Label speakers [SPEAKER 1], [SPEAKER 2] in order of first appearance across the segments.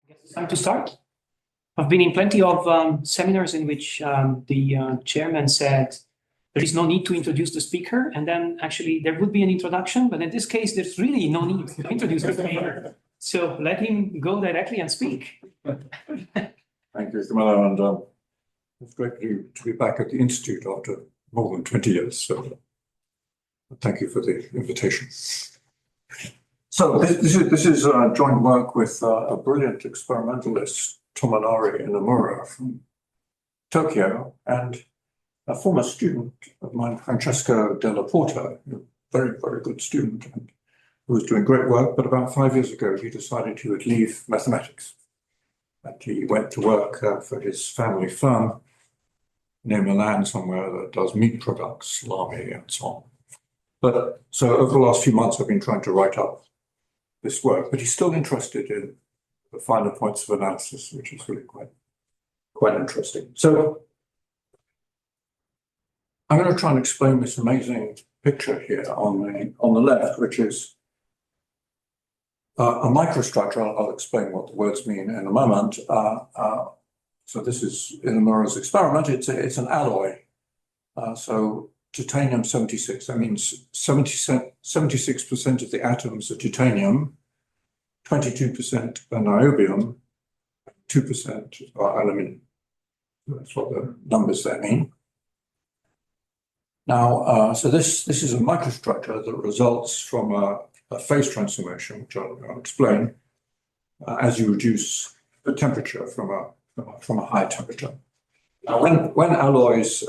[SPEAKER 1] It's time to start. I've been in plenty of seminars in which the chairman said there is no need to introduce the speaker, and then actually there would be an introduction, but in this case, there's really no need to introduce the speaker. So let him go directly and speak.
[SPEAKER 2] Thank you, Camilla, and it's great to be back at the Institute after more than 20 years. So thank you for the invitation. So this is joint work with a brilliant experimentalist, Tomonari Inamura from Tokyo, and a former student of mine, Francesco Della Porta, a very, very good student, and who was doing great work, but about 5 years ago, he decided he would leave mathematics. And he went to work for his family firm near Milan somewhere that does meat products, salami and so on. But so over the last few months, I've been trying to write up this work, but he's still interested in the finer points of analysis, which is really quite interesting. So I'm going to try and explain this amazing picture here on the left, which is a microstructure. I'll explain what the words mean in a moment. So this is Inamura's experiment. It's an alloy. So titanium 76, that means 76% of the atoms are titanium, 22% are niobium, 2% are aluminum. That's what the numbers there mean. Now, so this is a microstructure that results from a phase transformation, which I'll explain, as you reduce the temperature from a high temperature. Now, when alloys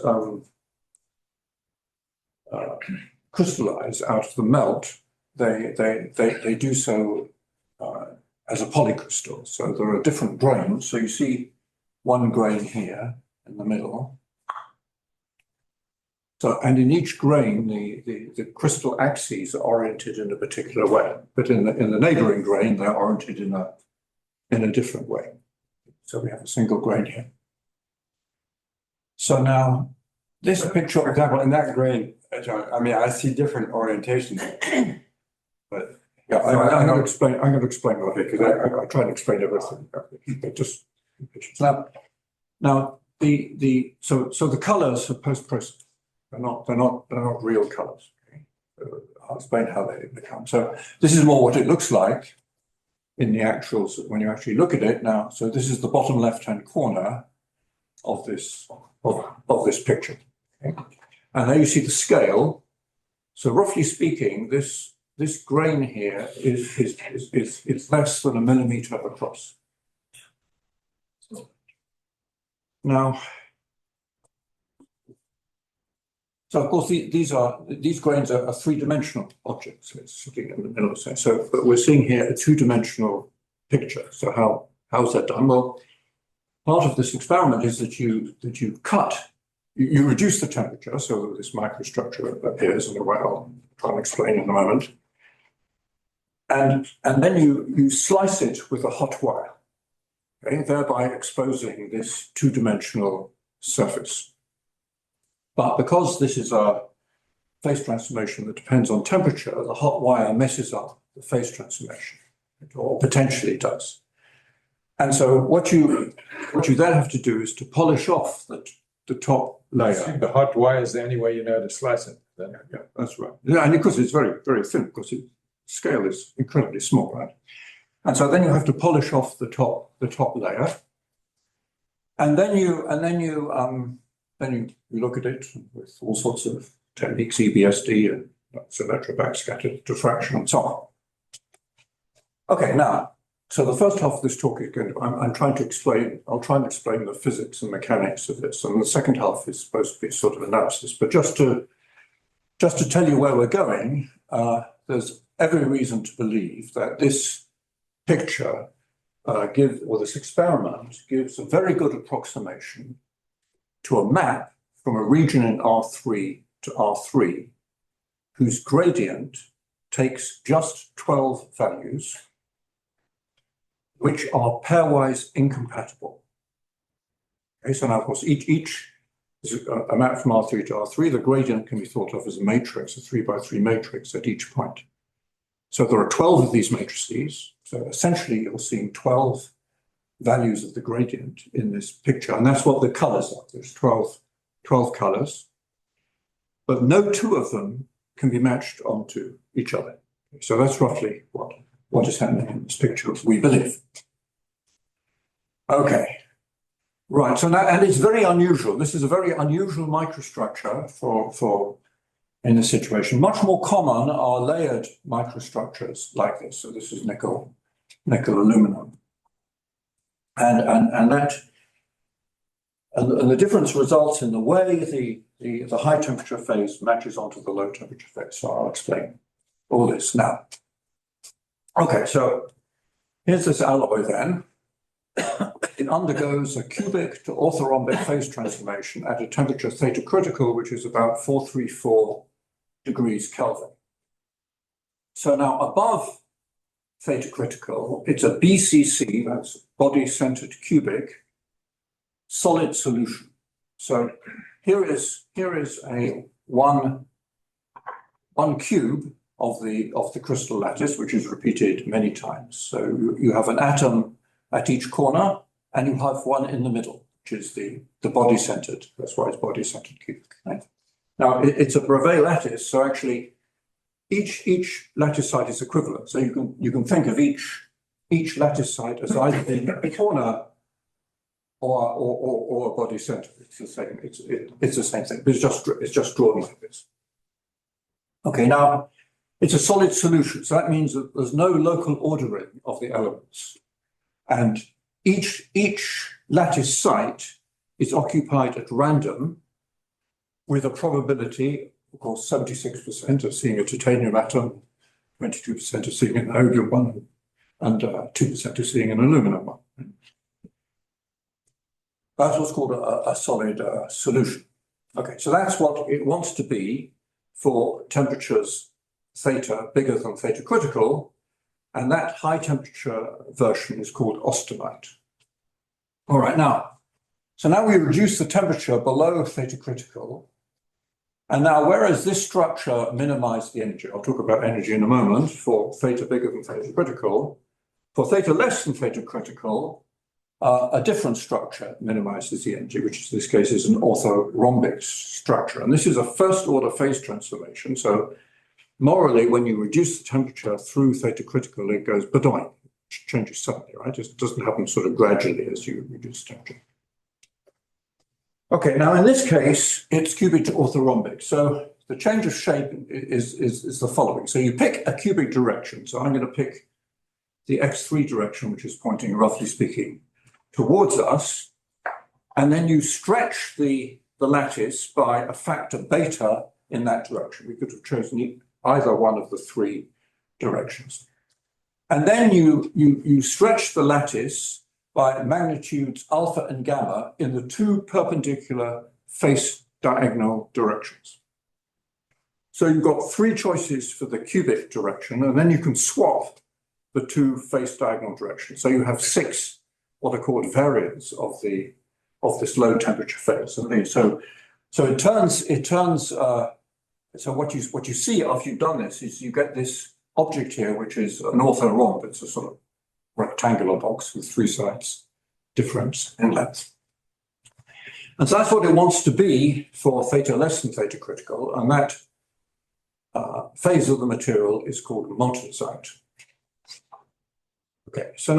[SPEAKER 2] crystallize out of the melt, they do so as a polycrystal. So there are different grains. So you see one grain here in the middle. So, and in each grain, the crystal axes are oriented in a particular way, but in the neighboring grain, they're oriented in a different way. So we have a single grain here. So now, this picture,
[SPEAKER 3] for example, in that grain, I mean, I see different orientations, but
[SPEAKER 2] yeah, I'm going to explain what it is, because I try to explain everything. But just now so the colors are post-processed. They're not real colors. Okay? I'll explain how they become. So this is more what it looks like in the actuals when you actually look at it now. So this is the bottom left-hand corner of this picture. Okay? And there you see the scale. So roughly speaking, this grain here is less than a millimeter across. Now, so of course these grains are three-dimensional objects. So it's sitting in the middle. So but we're seeing here a two-dimensional picture. So how is that done? Well, part of this experiment is that you reduce the temperature so that this microstructure appears in a way I'll try and explain in a moment. And then you slice it with a hot wire, okay, thereby exposing this two-dimensional surface. But because this is a phase transformation that depends on temperature, the hot wire messes up the phase transformation, or potentially does. And so what you then have to do is to polish off the top layer.
[SPEAKER 3] the hot wire is the only way you know to slice it. Then.
[SPEAKER 2] Yeah, that's right. Yeah, and because it's very, very thin, because the scale is incredibly small, right? And so then you have to polish off the top layer, and then you look at it with all sorts of techniques, EBSD and symmetric backscatter diffraction and so on. Okay, now, so the first half of this talk is going to, I'll try and explain the physics and mechanics of this, and the second half is supposed to be sort of analysis. But just to tell you where we're going, there's every reason to believe that this picture this experiment gives a very good approximation to a map from a region in R3 to R3, whose gradient takes just 12 values, which are pairwise incompatible. Okay, so now, of course, each is a map from R3 to R3. The gradient can be thought of as a matrix, a 3x3 matrix at each point. So there are 12 of these matrices. So essentially, you're seeing 12 values of the gradient in this picture. And that's what the colors are. There's 12 colors, but no two of them can be matched onto each other. So that's roughly what is happening in this picture, we believe. Okay, right. So now, and it's very unusual. This is a very unusual microstructure for in this situation. Much more common are layered microstructures like this. So this is nickel aluminum, and the difference results in the way the high temperature phase matches onto the low temperature phase. So I'll explain all this now. Okay, so here's this alloy then. It undergoes a cubic to orthorhombic phase transformation at a temperature theta critical, which is about 434 degrees Kelvin. So now above theta critical, it's a BCC, that's body-centered cubic, solid solution. So here is a one cube of the crystal lattice, which is repeated many times. So you have an atom at each corner, and you have one in the middle, which is the body-centered. That's why it's body-centered cubic. Right? Now it's a Bravais lattice, so actually each lattice side is equivalent. So you can think of each lattice side as either being a corner or a body-centered. It's the same. It's the same thing, but it's just drawn like this. Okay, now it's a solid solution, so that means that there's no local ordering of the elements. And each lattice site is occupied at random with a probability, of course, 76% of seeing a titanium atom, 22% of seeing an iodium one, and 2% of seeing an aluminum one. That's what's called a solid solution. Okay, so that's what it wants to be for temperatures theta bigger than theta critical. And that high temperature version is called austenite. All right, so now we reduce the temperature below theta critical. And now, whereas this structure minimized the energy, I'll talk about energy in a moment, for theta bigger than theta critical, for theta less than theta critical, a different structure minimizes the energy, which in this case is an orthorhombic structure. And this is a first order phase transformation. So morally, when you reduce the temperature through theta critical, it goes badoing, changes suddenly, right? It doesn't happen sort of gradually as you reduce temperature. Okay, now in this case, it's cubic to orthorhombic. So the change of shape is the following. So you pick a cubic direction. So I'm going to pick the x3 direction, which is pointing, roughly speaking, towards us. And then you stretch the lattice by a factor beta in that direction. We could have chosen either one of the three directions. And then you stretch the lattice by magnitudes alpha and gamma in the two perpendicular face diagonal directions. So you've got three choices for the cubic direction, and then you can swap the two face diagonal directions. So you have six what are called variants of this low temperature phase. So it turns. So what you see after you've done this is you get this object here, which is an orthorhomb. It's a sort of rectangular box with three sides different in length. And so that's what it wants to be for theta less than theta critical, and that phase of the material is called martensite. Okay, so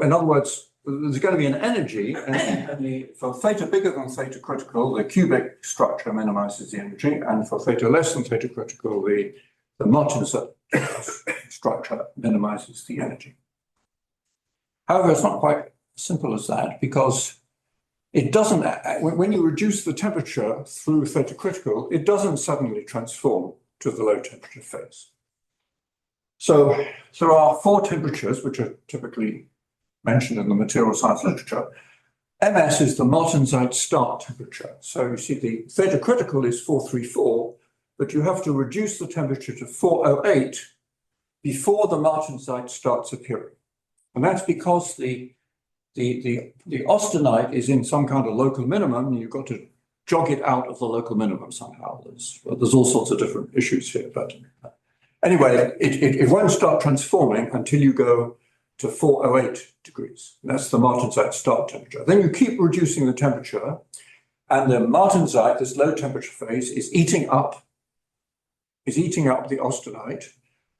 [SPEAKER 2] in other words, there's going to be an energy, and for theta bigger than theta critical, the cubic structure minimizes the energy, and for theta less than theta critical, the martensite structure minimizes the energy. However, it's not quite simple as that, because it doesn't, when you reduce the temperature through theta critical, it doesn't suddenly transform to the low temperature phase. So there are four temperatures, which are typically mentioned in the material science literature. MS is the martensite start temperature. So you see the theta critical is 434, but you have to reduce the temperature to 408 before the martensite starts appearing. And that's because the austenite is in some kind of local minimum, and you've got to jog it out of the local minimum somehow. There's all sorts of different issues here, but anyway, it won't start transforming until you go to 408 degrees. That's the martensite start temperature. Then you keep reducing the temperature, and the martensite, this low temperature phase, is eating up the austenite,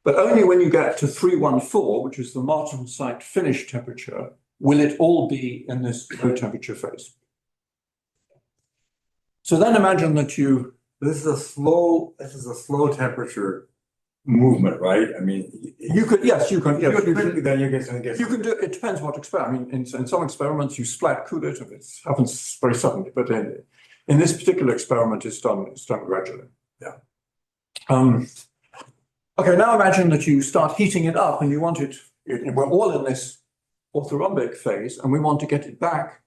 [SPEAKER 2] but only when you get to 314, which is the martensite finish temperature, will it all be in this low temperature phase. So then imagine that
[SPEAKER 3] this is a slow temperature movement, right? I mean,
[SPEAKER 2] you can
[SPEAKER 3] then you get
[SPEAKER 2] you can do it. Depends what experiment. I mean, in some experiments you splat cool it, and it happens very suddenly. But in this particular experiment, it's done gradually. Yeah. Okay. Now imagine that you start heating it up, and you want it. We're all in this orthorhombic phase, and we want to get it back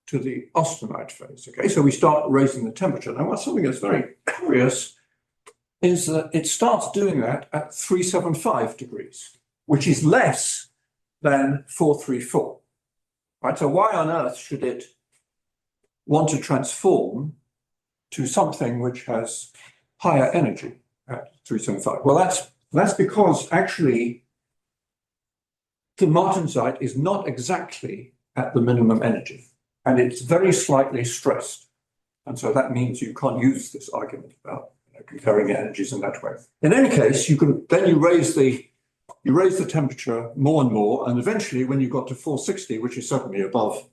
[SPEAKER 2] to the austenite phase. Okay. So we start raising the temperature. Now, what's something that's very curious is that it starts doing that at 375 degrees, which is less than 434. Right? So why on earth should it want to transform to something which has higher energy at 375? Well, that's because actually the martensite is not exactly at the minimum energy, and it's very slightly stressed. And so that means you can't use this argument about comparing the energies in that way. In any case, you raise the temperature more and more, and eventually when you got to 460, which is certainly above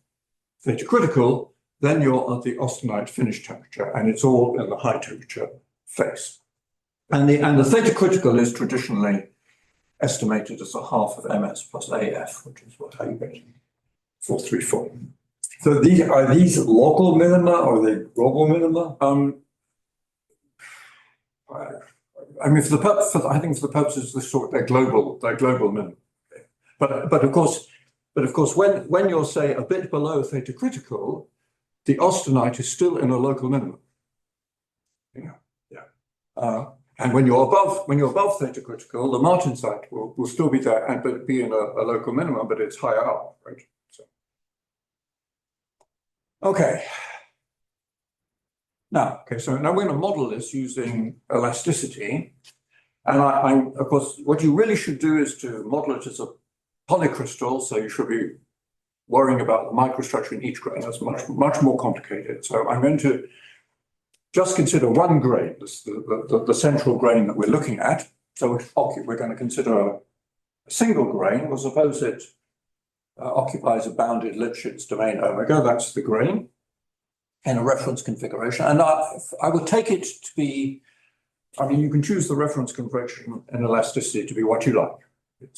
[SPEAKER 2] theta critical, then you're at the austenite finish temperature, and it's all in the high temperature phase. And the theta critical is traditionally estimated as a half of ms plus AF, which is how you get 434.
[SPEAKER 3] So are these local minima or are they global minima?
[SPEAKER 2] I mean, for the purposes of this talk, they're global minimum. But of course, when you're, say, a bit below theta critical, the austenite is still in a local minimum. And when you're above theta critical, the martensite will still be there and be in a local minimum, but it's higher up, right? So, okay. So now we're going to model this using elasticity. And of course, what you really should do is to model it as a polycrystal. So you should be worrying about the microstructure in each grain. That's much more complicated. So I'm going to just consider one grain, the central grain that we're looking at. So we're going to consider a single grain. We'll suppose it occupies a bounded Lipschitz domain omega. That's the grain in a reference configuration. And I would take it to be, I mean, you can choose the reference configuration and elasticity to be what you like. It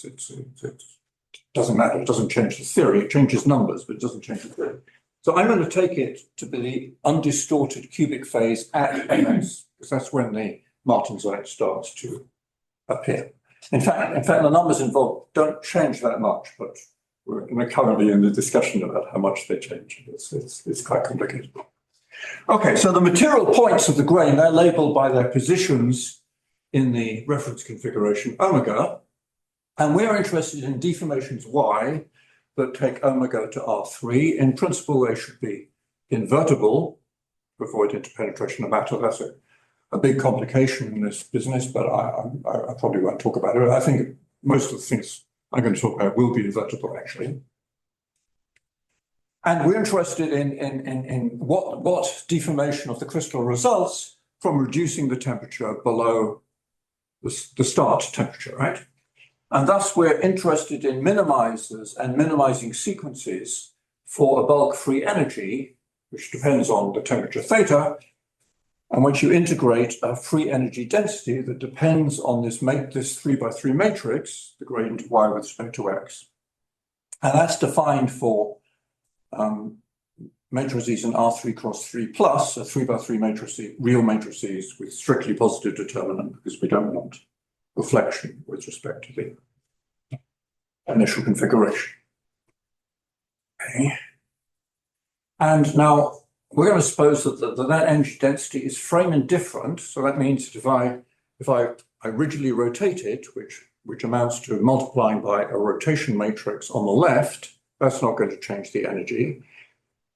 [SPEAKER 2] doesn't matter. It doesn't change the theory. It changes numbers, but it doesn't change the theory. So I'm going to take it to be the undistorted cubic phase at ms, because that's when the martensite starts to appear. In fact, the numbers involved don't change that much, but we're currently in the discussion about how much they change. It's quite complicated. Okay, so the material points of the grain, they're labeled by their positions in the reference configuration omega, and we're interested in deformations y that take omega to R3. In principle, they should be invertible to avoid interpenetration of matter. That's a big complication in this business, but I probably won't talk about it. I think most of the things I'm going to talk about will be invertible, actually. And we're interested in what deformation of the crystal results from reducing the temperature below the start temperature, right? And thus we're interested in minimizers and minimizing sequences for a bulk free energy, which depends on the temperature theta, and once you integrate a free energy density that depends on this 3x3 matrix, the gradient of y with respect to x. And that's defined for matrices in R3 cross 3 plus, a 3x3 matrix, real matrices with strictly positive determinant, because we don't want reflection with respect to the initial configuration. Okay. And now we're going to suppose that the net energy density is frame indifferent. So that means that if I rigidly rotate it, which amounts to multiplying by a rotation matrix on the left, that's not going to change the energy.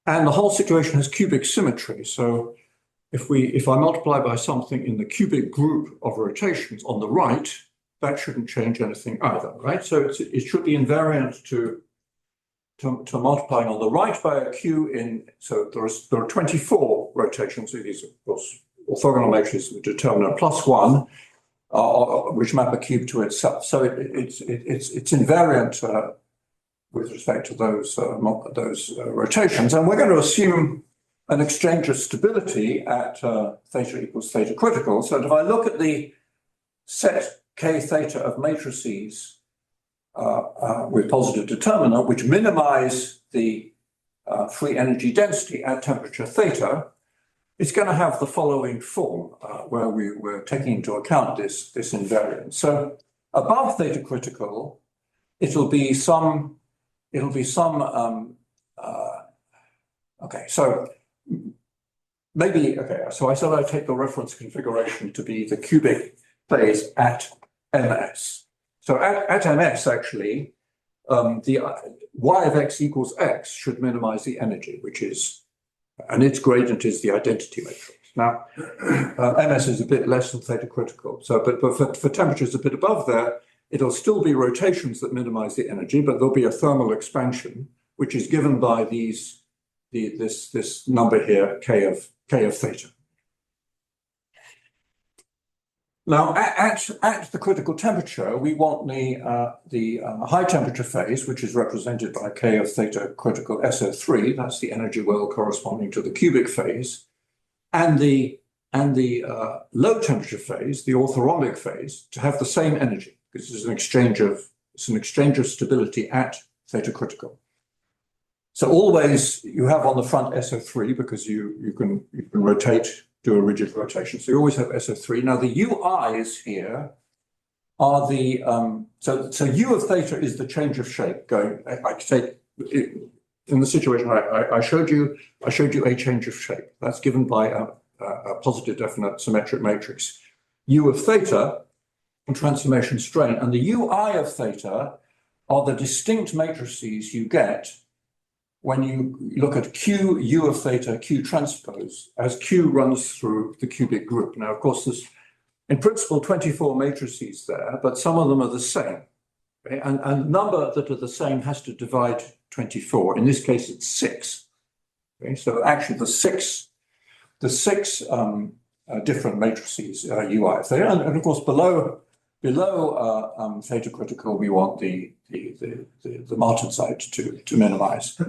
[SPEAKER 2] And the whole situation has cubic symmetry. So if I multiply by something in the cubic group of rotations on the right, that shouldn't change anything either, right? So it should be invariant to multiplying on the right by a q in, so there are 24 rotations. So these, of course, orthogonal matrices with determinant +1, which map a cube to itself. So it's invariant with respect to those rotations, and we're going to assume an exchange of stability at theta equals theta critical. So if I look at the set k theta of matrices with positive determinant, which minimize the free energy density at temperature theta, it's going to have the following form, where we're taking into account this invariance. So above theta critical, it'll be some. Okay, so maybe, okay, so I said I take the reference configuration to be the cubic phase at ms. So at ms, actually, the y of x equals x should minimize the energy, which is, and its gradient is the identity matrix. Now, ms is a bit less than theta critical, so but for temperatures a bit above there, it'll still be rotations that minimize the energy, but there'll be a thermal expansion, which is given by this number here, k of theta. Now, at the critical temperature, we want the high temperature phase, which is represented by k of theta critical SO3. That's the energy well corresponding to the cubic phase, and the low temperature phase, the orthorhombic phase, to have the same energy, because it's an exchange of stability at theta critical. So always you have on the front SO3 because you can rotate, do a rigid rotation. So you always have SO3. Now the UIs here are the so U of theta is the change of shape going. I take in the situation I showed you a change of shape. That's given by a positive definite symmetric matrix. U of theta and transformation strain, and the UI of theta are the distinct matrices you get when you look at Q U of theta, Q transpose, as Q runs through the cubic group. Now, of course, there's in principle 24 matrices there, but some of them are the same. Okay? And the number that are the same has to divide 24. In this case, it's 6. Okay? So actually the six different matrices UI of theta, and of course below theta critical, we want the martensite to minimize.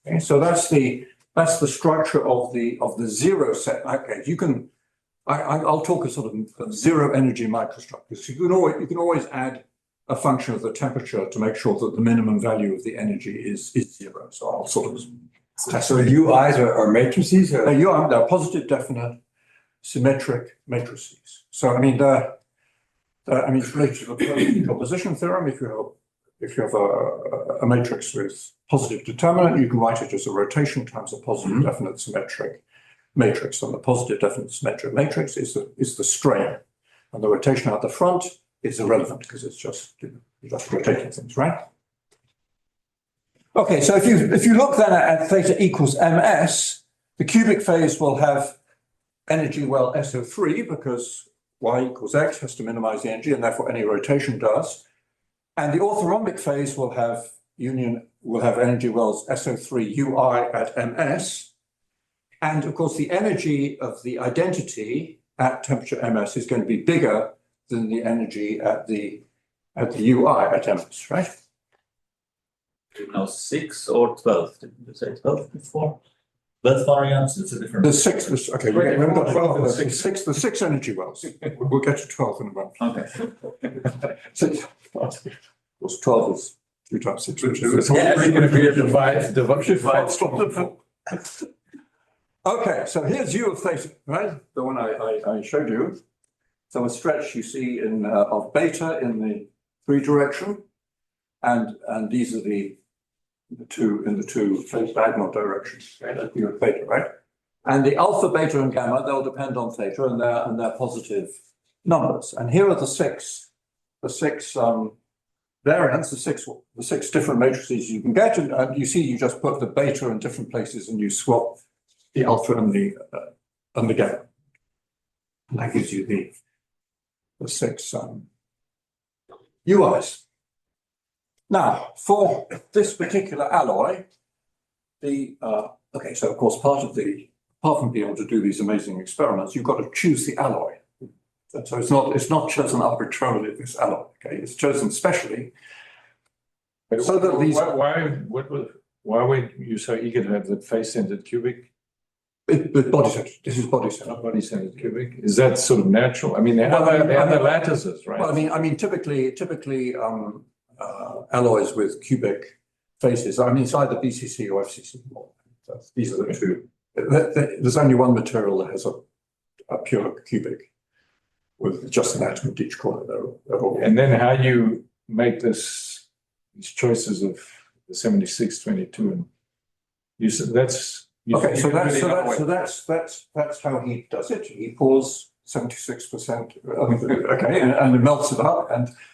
[SPEAKER 2] Okay, so that's the structure of the zero set. Okay, I'll talk a sort of zero energy microstructures. You can always add a function of the temperature to make sure that the minimum value of the energy is zero. So I'll sort of.
[SPEAKER 3] So UIs are matrices?
[SPEAKER 2] They're positive definite symmetric matrices. So I mean it's related to the composition theorem. If you have a matrix with positive determinant, you can write it as a rotation times a positive definite symmetric matrix. And the positive definite symmetric matrix is the strain, and the rotation out the front is irrelevant because it's just rotating things, right? Okay, so if you look then at theta equals ms, the cubic phase will have energy well SO3 because y equals x has to minimize the energy, and therefore any rotation does. And the orthorhombic phase will have energy wells SO3 UI at ms. And of course, the energy of the identity at temperature ms is going to be bigger than the energy at the UI at ms, right?
[SPEAKER 4] Now 6 or 12? Did you say 12 before? 12 variants, it's a different.
[SPEAKER 2] The 6, okay, we haven't got 12 and 6. The 6 energy wells. We'll get to 12 in a moment.
[SPEAKER 4] Okay.
[SPEAKER 2] 6. Was 12 is 2 times 6, which is
[SPEAKER 4] going to be a divide.
[SPEAKER 2] Okay, so here's U of theta, right? The one I showed you. So a stretch you see in of beta in the 3 direction, and these are the two phase diagonal directions, right? That's U of theta, right? And the alpha, beta, and gamma, they'll depend on theta, and they're positive numbers. And here are the six variants, the six different matrices you can get, and you see you just put the beta in different places, and you swap the alpha and the gamma. And that gives you the six UIs. Now, for this particular alloy, okay, so of course, apart from being able to do these amazing experiments, you've got to choose the alloy. So it's not chosen arbitrarily, this alloy, okay? It's chosen specially. So that these...
[SPEAKER 5] Why were you so eager to have the face-centered cubic?
[SPEAKER 2] Body-centered. This is body-centered.
[SPEAKER 5] Body-centered cubic. Is that sort of natural? I mean, they have the lattices, right?
[SPEAKER 2] Well, I mean, typically, alloys with cubic faces. I mean, it's either BCC or FCC. These are the two. There's only one material that has a pure cubic with just an atom at each corner. They're all...
[SPEAKER 5] And then how you make these choices of the 7622, and you said that's
[SPEAKER 2] okay. So that's how he does it. He pours 76%. Okay, and it melts it up.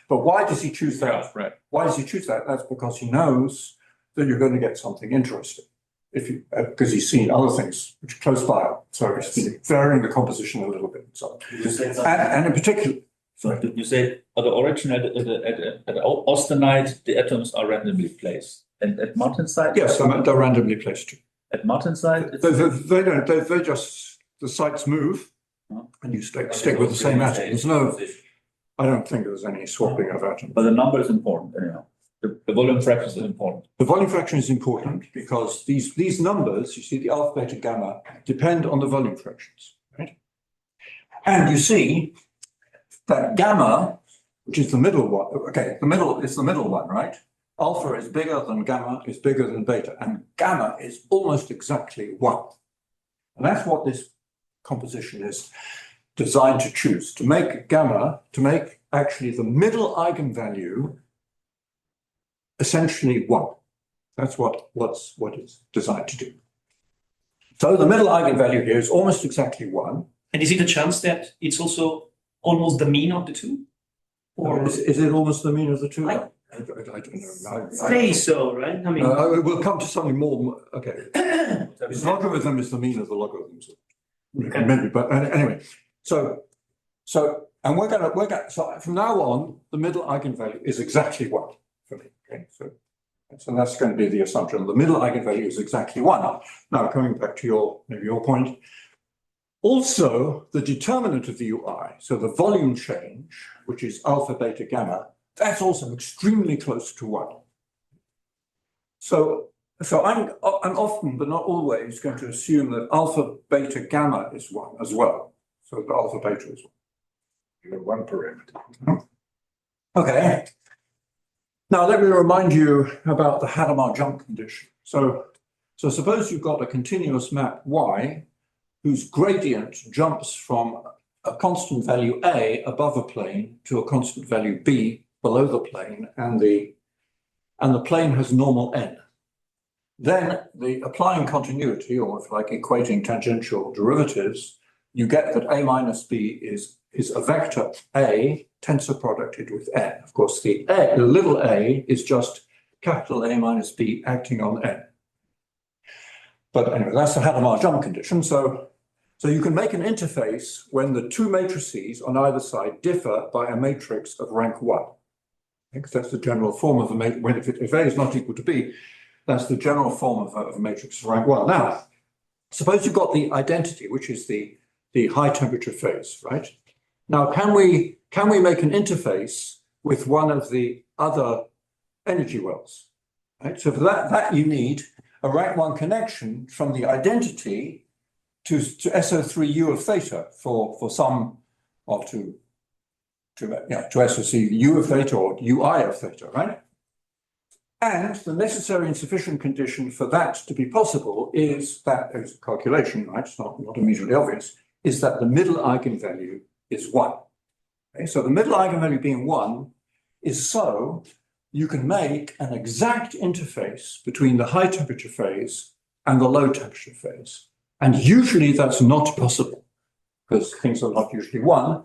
[SPEAKER 2] But why does he choose that?
[SPEAKER 5] Yeah, right.
[SPEAKER 2] Why does he choose that? That's because he knows that you're going to get something interesting. Because he's seen other things which are close by, so he's varying the composition a little bit. So, and in particular,
[SPEAKER 4] so you say at the origin at austenite the atoms are randomly placed, and at martensite?
[SPEAKER 2] Yes, they're randomly placed too.
[SPEAKER 4] At martensite,
[SPEAKER 2] they don't. They just the sites move, and you stick with the same atom. There's no. I don't think there's any swapping of atoms.
[SPEAKER 4] But the number is important, anyhow. The volume fraction is important.
[SPEAKER 2] The volume fraction is important because these numbers, you see, the alpha, beta, gamma, depend on the volume fractions, right? And you see that gamma, which is the middle one, okay, it's the middle one, right? Alpha is bigger than gamma, is bigger than beta, and gamma is almost exactly 1. And that's what this composition is designed to choose, to make gamma, to make actually the middle eigenvalue essentially 1. That's what it's designed to do. So the middle eigenvalue here is almost exactly 1.
[SPEAKER 1] And is it a chance that it's also almost the mean of the two? Or
[SPEAKER 2] is it almost the mean of the two? I don't know.
[SPEAKER 1] Say so, right? I mean,
[SPEAKER 2] we'll come to something more. Okay, the logarithm is the mean of the logarithms. Okay. Maybe, but anyway. So we're going. So from now on, the middle eigenvalue is exactly 1 for me. Okay, so that's going to be the assumption. The middle eigenvalue is exactly 1. Now, coming back to your point, also the determinant of the UI, so the volume change, which is alpha, beta, gamma, that's also extremely close to 1. So I'm often, but not always, going to assume that alpha, beta, gamma is 1 as well. So the alpha, beta is 1.
[SPEAKER 5] You have 1 parameter.
[SPEAKER 2] Okay. Now, let me remind you about the Hadamard jump condition. So suppose you've got a continuous map Y whose gradient jumps from a constant value A above a plane to a constant value B below the plane, and the plane has normal n. Then applying continuity, or if you like equating tangential derivatives, you get that A minus B is a vector A tensor producted with n. Of course, the little a is just capital A minus B acting on n. But anyway, that's the Hadamard jump condition. So you can make an interface when the two matrices on either side differ by a matrix of rank 1. Because that's the general form of a matrix. If A is not equal to B, that's the general form of a matrix of rank 1. Now, suppose you've got the identity, which is the high temperature phase, right? Now, can we make an interface with one of the other energy wells? Right? So for that you need a rank 1 connection from the identity to SO3 U of theta for some, or to SOC U of theta or UI of theta, right? And the necessary and sufficient condition for that to be possible is that, there's a calculation, right? It's not immediately obvious, is that the middle eigenvalue is 1. Okay? So the middle eigenvalue being 1 is so you can make an exact interface between the high temperature phase and the low temperature phase. And usually that's not possible because things are not usually 1.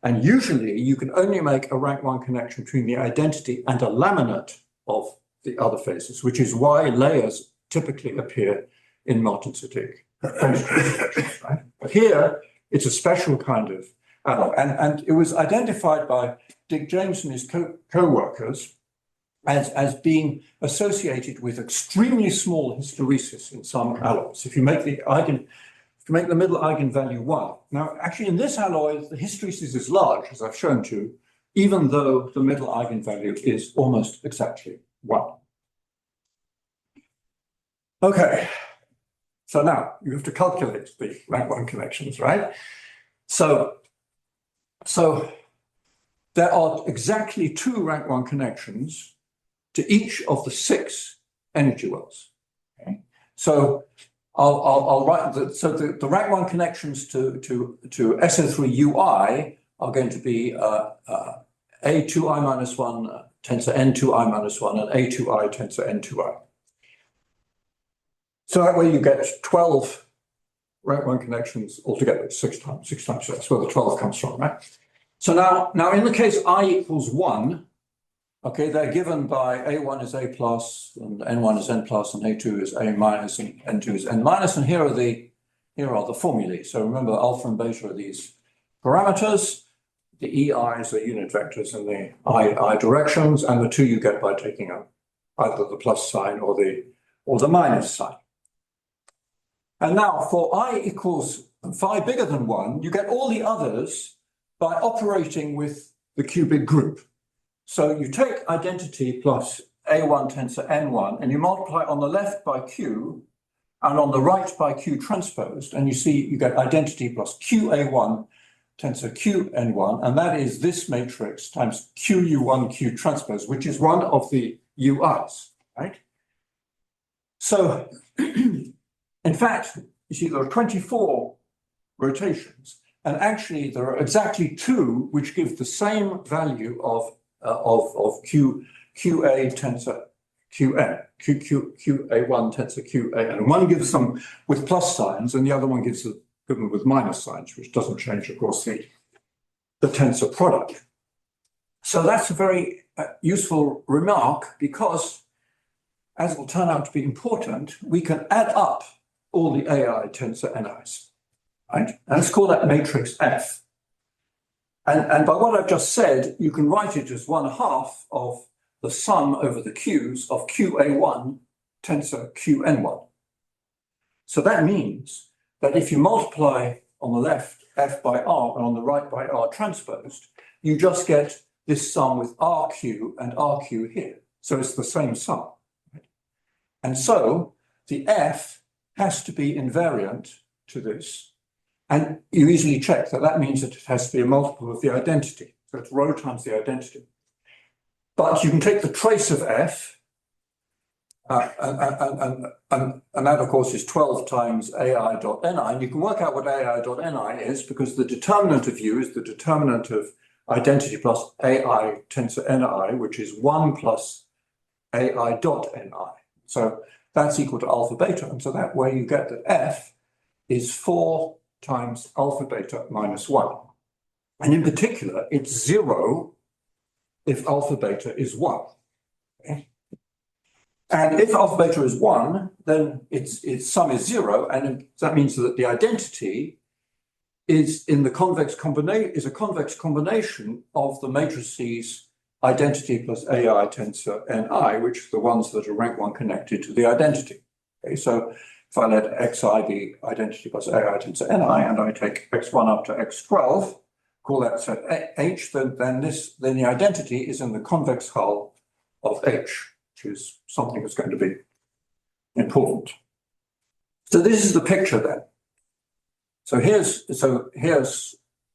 [SPEAKER 2] And usually you can only make a rank 1 connection between the identity and a laminate of the other phases, which is why layers typically appear in martensitic phase. Right? But here it's a special kind of alloy. And it was identified by Dick James and his co-workers as being associated with extremely small hysteresis in some alloys. If you make the middle eigenvalue 1. Now, actually, in this alloy, the hysteresis is large, as I've shown to you, even though the middle eigenvalue is almost exactly 1. Okay, so now you have to calculate the rank 1 connections, right? So there are exactly 2 rank 1 connections to each of the 6 energy wells. Okay? So I'll write the rank 1 connections to SO3 Ui are going to be A2i minus 1 tensor N2i minus 1 and A2i tensor N2i. So that way you get 12 rank 1 connections altogether, 6 times. So that's where the 12 comes from, right? So now in the case I equals 1, okay, they're given by A1 is A plus, and N1 is N plus, and A2 is A minus, and N2 is N minus, and here are the formulae. So remember, alpha and beta are these parameters. The EIs are unit vectors in the I directions, and the 2 you get by taking up either the plus sign or the minus sign. And now for I equals phi bigger than 1, you get all the others by operating with the cubic group. So you take identity plus A1 tensor N1 and you multiply on the left by Q and on the right by Q transposed, and you see you get identity plus QA1 tensor QN1, and that is this matrix times QU1 Q transpose, which is one of the UIs, right? So in fact, you see there are 24 rotations, and actually there are exactly 2 which give the same value of QA tensor QN, QA1 tensor QA, and one gives them with plus signs, and the other one gives them with minus signs, which doesn't change, of course, the tensor product. So that's a very useful remark because, as it will turn out to be important, we can add up all the AI tensor NIs, right? And let's call that matrix F. And by what I've just said, you can write it as 1/2 of the sum over the Q's of QA1 tensor QN1. So that means that if you multiply on the left F by R and on the right by R transposed, you just get this sum with RQ and RQ here. So it's the same sum. Right? And so the F has to be invariant to this. And you easily check that that means that it has to be a multiple of the identity. So it's rho times the identity. But you can take the trace of F, and that, of course, is 12 times AI dot Ni. And you can work out what AI dot Ni is because the determinant of U is the determinant of identity plus AI tensor Ni, which is 1 plus AI dot Ni. So that's equal to alpha beta. And so that way you get that F is 4 times alpha beta minus 1. And in particular, it's 0 if alpha beta is 1. Okay? And if alpha beta is 1, then its sum is 0, and that means that the identity is in the convex combination of the matrices identity plus AI tensor Ni, which are the ones that are rank 1 connected to the identity. Okay, so if I let xi be identity plus AI tensor Ni, and I take x1 up to x12, call that set H, then the identity is in the convex hull of H, which is something that's going to be important. So this is the picture then. So here's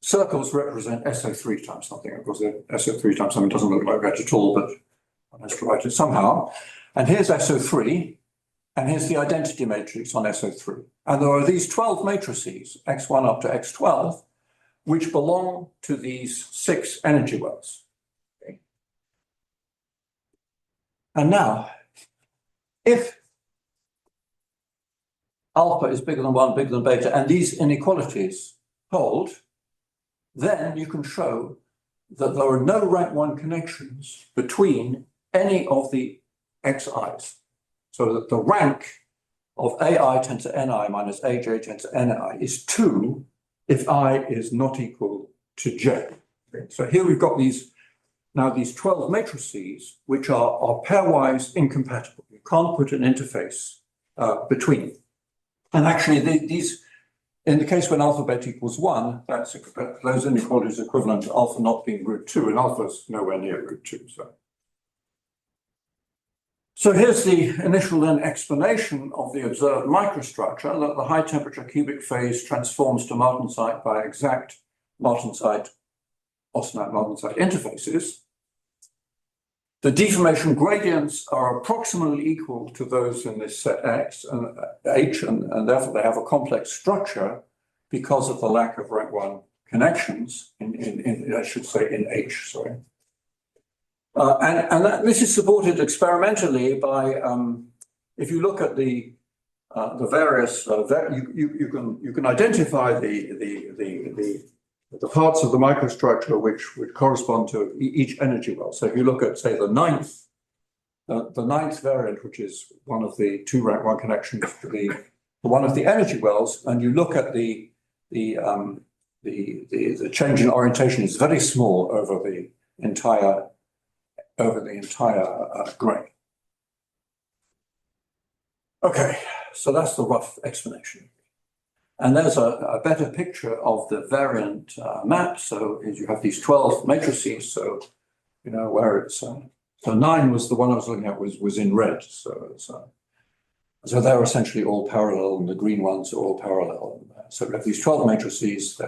[SPEAKER 2] circles represent SO3 times something. Of course, SO3 times something doesn't look like that at all, but one has to write it somehow. And here's SO3, and here's the identity matrix on SO3. And there are these 12 matrices, x1 up to x12, which belong to these 6 energy wells. Okay. And now, if alpha is bigger than 1, bigger than beta, and these inequalities hold, then you can show that there are no rank 1 connections between any of the xi's. So that the rank of AI tensor Ni minus Aj tensor Ni is 2 if I is not equal to J. Okay. So here we've got these now these 12 matrices, which are pairwise incompatible. You can't put an interface between them. And actually, these, in the case when alpha bet equals 1, those inequalities are equivalent to alpha not being root 2, and alpha is nowhere near root 2. So here's the initial then explanation of the observed microstructure, that the high temperature cubic phase transforms to martensite by exact martensite, austenite martensite interfaces. The deformation gradients are approximately equal to those in this set X and H, and therefore they have a complex structure because of the lack of rank 1 connections in I should say in H, sorry. This is supported experimentally by, if you look at the various, you can identify the parts of the microstructure which correspond to each energy well. So if you look at, say, the ninth variant, which is one of the 2 rank 1 connections to one of the energy wells, and you look at the change in orientation is very small over the entire grain. Okay, so that's the rough explanation. And there's a better picture of the variant map. So you have these 12 matrices. So, you know, where it's, so 9 was the one I was looking at was in red. So they're essentially all parallel, and the green ones are all parallel. So we have these 12 matrices.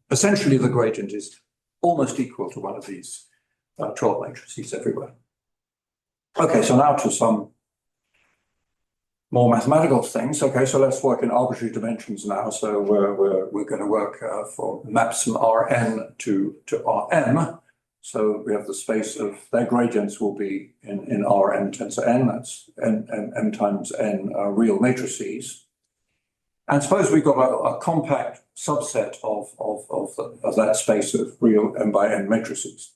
[SPEAKER 2] Essentially, the gradient is almost equal to one of these 12 matrices everywhere. Okay, so now to some more mathematical things. Okay, so let's work in arbitrary dimensions now. So we're going to work for maps from Rn to Rm. So we have the space of their gradients will be in Rn tensor n. That's m times n real matrices. And suppose we've got a compact subset of that space of real m by n matrices.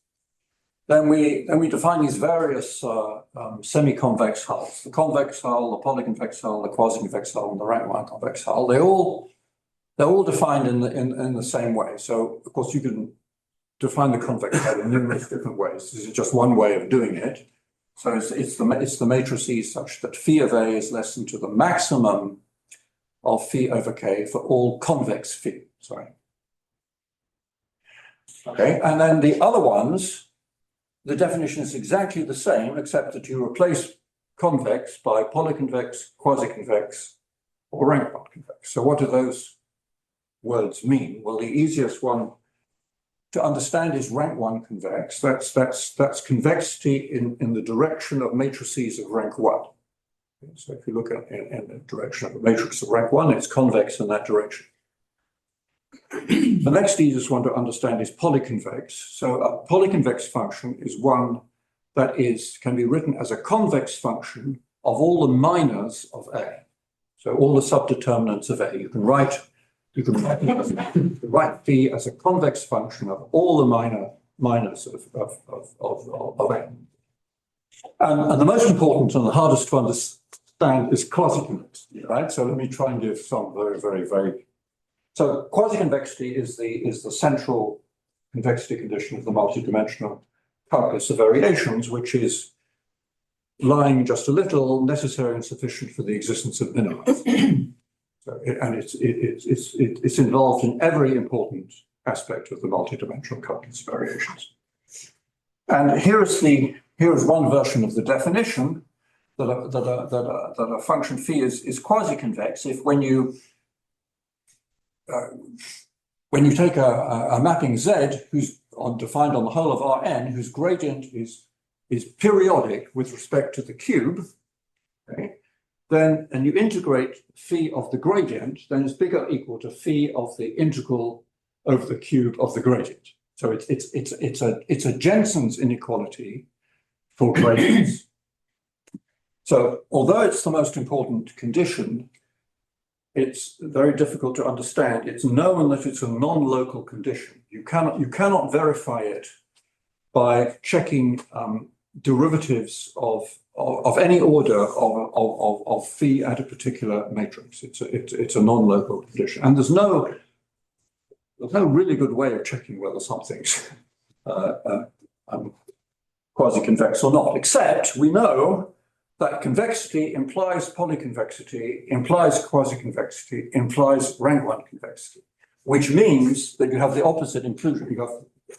[SPEAKER 2] Then we define these various semi-convex hulls: the convex hull, the polyconvex hull, the quasi-convex hull, and the rank 1 convex hull. They're all defined in the same way. So of course you can define the convex hull in numerous different ways. This is just one way of doing it. So it's the matrices such that phi of A is less than to the maximum of phi over k for all convex phi. Sorry. Okay, and then the other ones, the definition is exactly the same, except that you replace convex by polyconvex, quasi-convex, or rank 1 convex. So what do those words mean? Well, the easiest one to understand is rank 1 convex. That's convexity in the direction of matrices of rank 1. So if you look at in the direction of a matrix of rank 1, it's convex in that direction. The next easiest one to understand is polyconvex. So a polyconvex function is one that can be written as a convex function of all the minors of A. So all the subdeterminants of A. You can write phi as a convex function of all the minors of A. And the most important and the hardest to understand is quasi-convexity, right? So let me try and give some very, very vague. So quasi-convexity is the central convexity condition of the multidimensional calculus of variations, which is lying just a little, necessary and sufficient for the existence of minima. So it's involved in every important aspect of the multidimensional calculus of variations. And here is one version of the definition that a function phi is quasi-convex if when you take a mapping Z who's defined on the whole of Rn, whose gradient is periodic with respect to the cube, okay, and you integrate phi of the gradient, then it's bigger or equal to phi of the integral over the cube of the gradient. So it's a Jensen's inequality for gradients. So although it's the most important condition, it's very difficult to understand. It's known that it's a non-local condition. You cannot verify it by checking derivatives of any order of phi at a particular matrix. It's a non-local condition, and there's no really good way of checking whether something's quasi-convex or not, except we know that convexity implies polyconvexity, implies quasi-convexity, implies rank 1 convexity, which means that you have the opposite inclusion. You have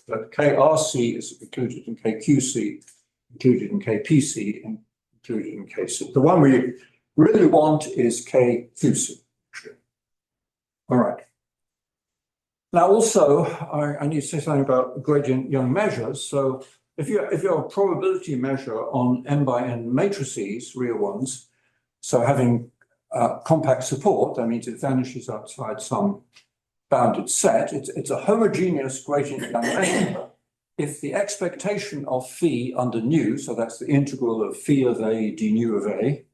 [SPEAKER 2] that KRC is included in KQC, included in KPC, and included in KC. The one we really want is KQC. All right. Now, also, I need to say something about gradient Young measures. So if you're a probability measure on n by n matrices, real ones, so having compact support, that means it vanishes outside some bounded set. It's a homogeneous gradient Young measure if the expectation of phi under nu, so that's the integral of phi of a d nu of a,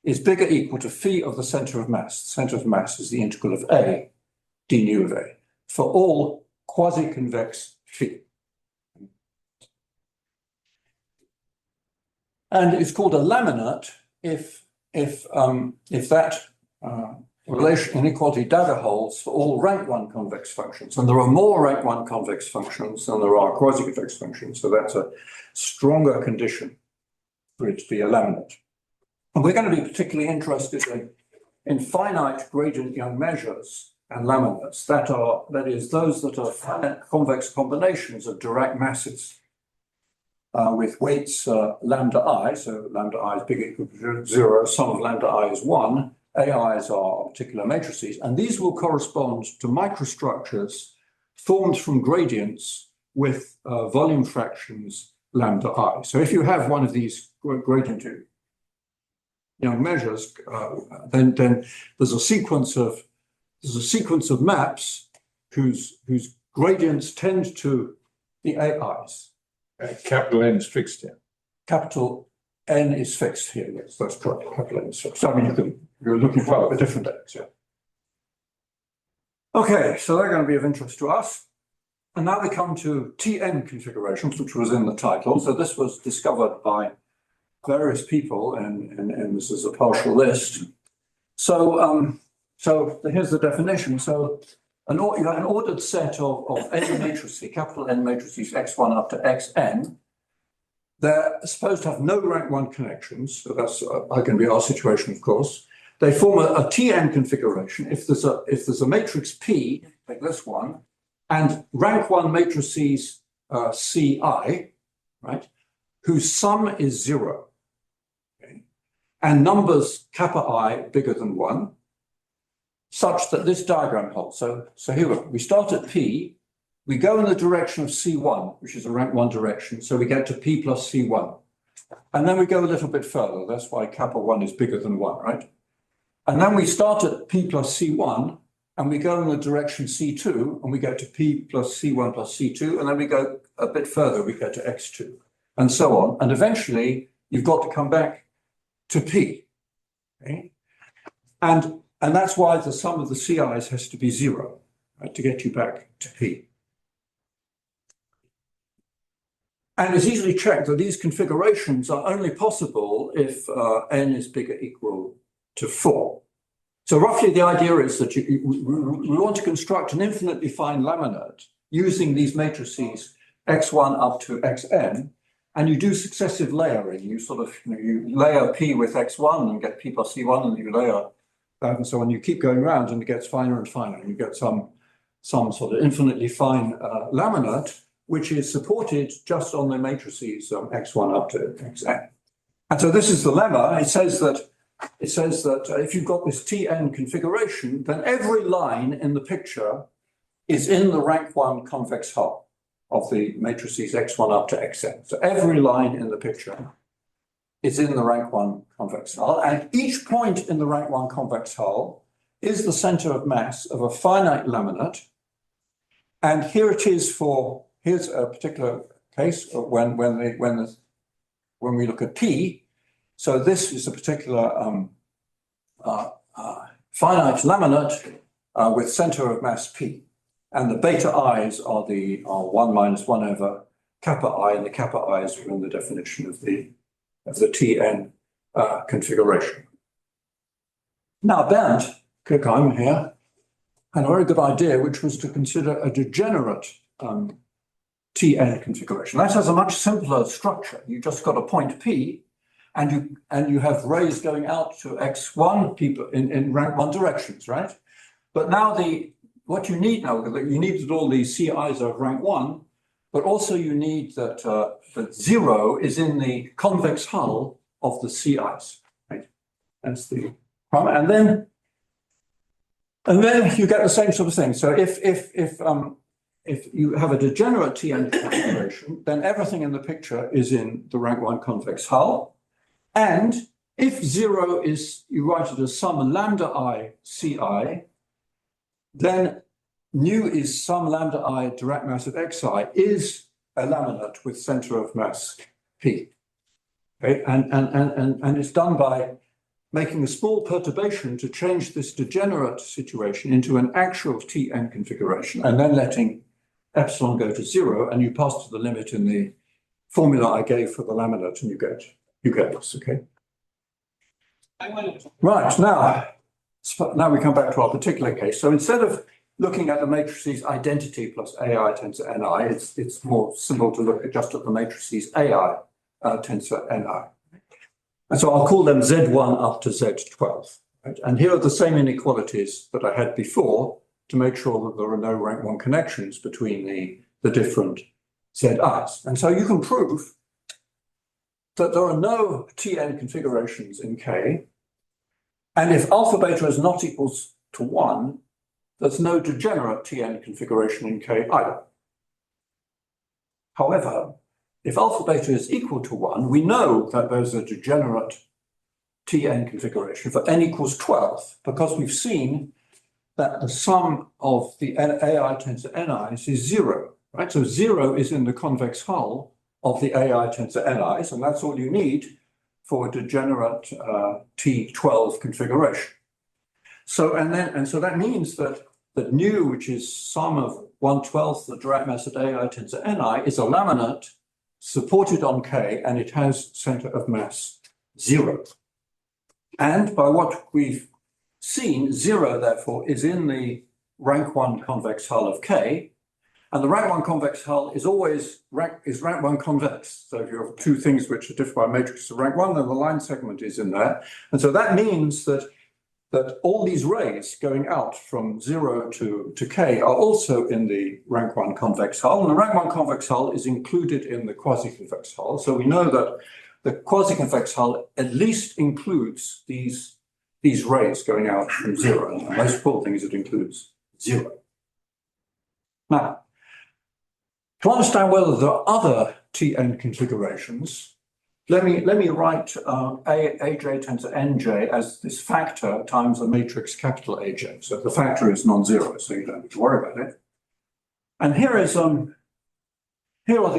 [SPEAKER 2] is bigger or equal to phi of the center of mass. The center of mass is the integral of a d nu of a for all quasi-convex phi. And it's called a laminate if that relation inequality dagger holds for all rank 1 convex functions. And there are more rank 1 convex functions than there are quasi-convex functions. So that's a stronger condition for it to be a laminate. And we're going to be particularly interested in finite gradient Young measures and laminates that is those that are finite convex combinations of Dirac masses with weights lambda I, so lambda I is bigger or equal to 0, sum of lambda I is 1, AIs are particular matrices, and these will correspond to microstructures formed from gradients with volume fractions lambda I. So if you have one of these gradient Young measures, then there's a sequence of maps whose gradients tend to the AIs.
[SPEAKER 5] Capital N is fixed here.
[SPEAKER 2] Capital N is fixed here. Yes, that's correct. Capital N is fixed. I mean, you're looking for a different X. Yeah. Okay, so they're going to be of interest to us. And now we come to TN configurations, which was in the title. So this was discovered by various people, and this is a partial list. So here's the definition. So an ordered set of n matrices, capital N matrices, x1 up to xn, they're supposed to have no rank 1 connections. So that's going to be our situation, of course. They form a TN configuration if there's a matrix P, like this one, and rank 1 matrices Ci, right, whose sum is 0. And numbers kappa I bigger than 1, such that this diagram holds. So here we start at P, we go in the direction of C1, which is a rank 1 direction, so we get to P plus C1. And then we go a little bit further, that's why kappa 1 is bigger than 1, right? And then we start at P plus C1, and we go in the direction C2, and we get to P plus C1 plus C2, and then we go a bit further, we go to X2, and so on. And eventually, you've got to come back to P, okay? And that's why the sum of the CIs has to be 0, right, to get you back to P. And it's easily checked that these configurations are only possible if n is bigger or equal to 4. So roughly the idea is that we want to construct an infinitely fine laminate using these matrices x1 up to xn, and you do successive layering. You sort of, you layer P with x1 and get P plus C1, and you layer that and so on. You keep going around and it gets finer and finer. And you get some sort of infinitely fine laminate, which is supported just on the matrices x1 up to xn. And so this is the lemma. It says that if you've got this Tn configuration, then every line in the picture is in the rank 1 convex hull of the matrices x1 up to xn. So every line in the picture is in the rank 1 convex hull, and each point in the rank 1 convex hull is the center of mass of a finite laminate. And here it is here's a particular case when we look at P. So this is a particular finite laminate with center of mass P. And the beta i's are 1 minus 1 over kappa I, and the kappa i's are in the definition of the Tn configuration. Now Bernd Kirchheim here had a very good idea, which was to consider a degenerate Tn configuration. That has a much simpler structure. You just got a point P, and you have rays going out to x1 people in rank 1 directions, right? But now what you need now, you need that all these CIs are of rank 1, but also you need that that 0 is in the convex hull of the CIs, right? That's the and then you get the same sort of thing. So if you have a degenerate Tn configuration, then everything in the picture is in the rank 1 convex hull. And if 0 is, you write it as some lambda I Ci, then nu is some lambda I Dirac mass of Xi is a laminate with center of mass P. Okay? And it's done by making a small perturbation to change this degenerate situation into an actual Tn configuration, and then letting epsilon go to 0, and you pass to the limit in the formula I gave for the laminate, and you get this, okay? Right, now we come back to our particular case. So instead of looking at the matrices identity plus AI tensor Ni, it's more simple to look at just at the matrices AI tensor Ni. And so I'll call them Z1 up to Z12. Right? And here are the same inequalities that I had before to make sure that there are no rank 1 connections between the different ZIs. And so you can prove that there are no Tn configurations in K. And if alpha beta is not equals to 1, there's no degenerate Tn configuration in K either. However, if alpha beta is equal to 1, we know that there's a degenerate Tn configuration for n equals 12, because we've seen that the sum of the AI tensor Ni's is 0, right? So 0 is in the convex hull of the AI tensor Ni's, and that's all you need for a degenerate T12 configuration. So so that means that nu, which is sum of 1/12 the Dirac mass of AI tensor Ni, is a laminate supported on K, and it has center of mass 0. And by what we've seen, 0 therefore is in the rank 1 convex hull of K, and the rank 1 convex hull is always rank 1 convex. So if you have two things which are different by matrix of rank 1, then the line segment is in there. And so that means that all these rays going out from 0 to K are also in the rank 1 convex hull, and the rank 1 convex hull is included in the quasi-convex hull. So we know that the quasi-convex hull at least includes these rays going out from 0. And the most important thing is it includes 0. Now, to understand whether there are other Tn configurations, let me write Aj tensor Nj as this factor times a matrix capital Aj. So the factor is non-zero, so you don't need to worry about it. And here are the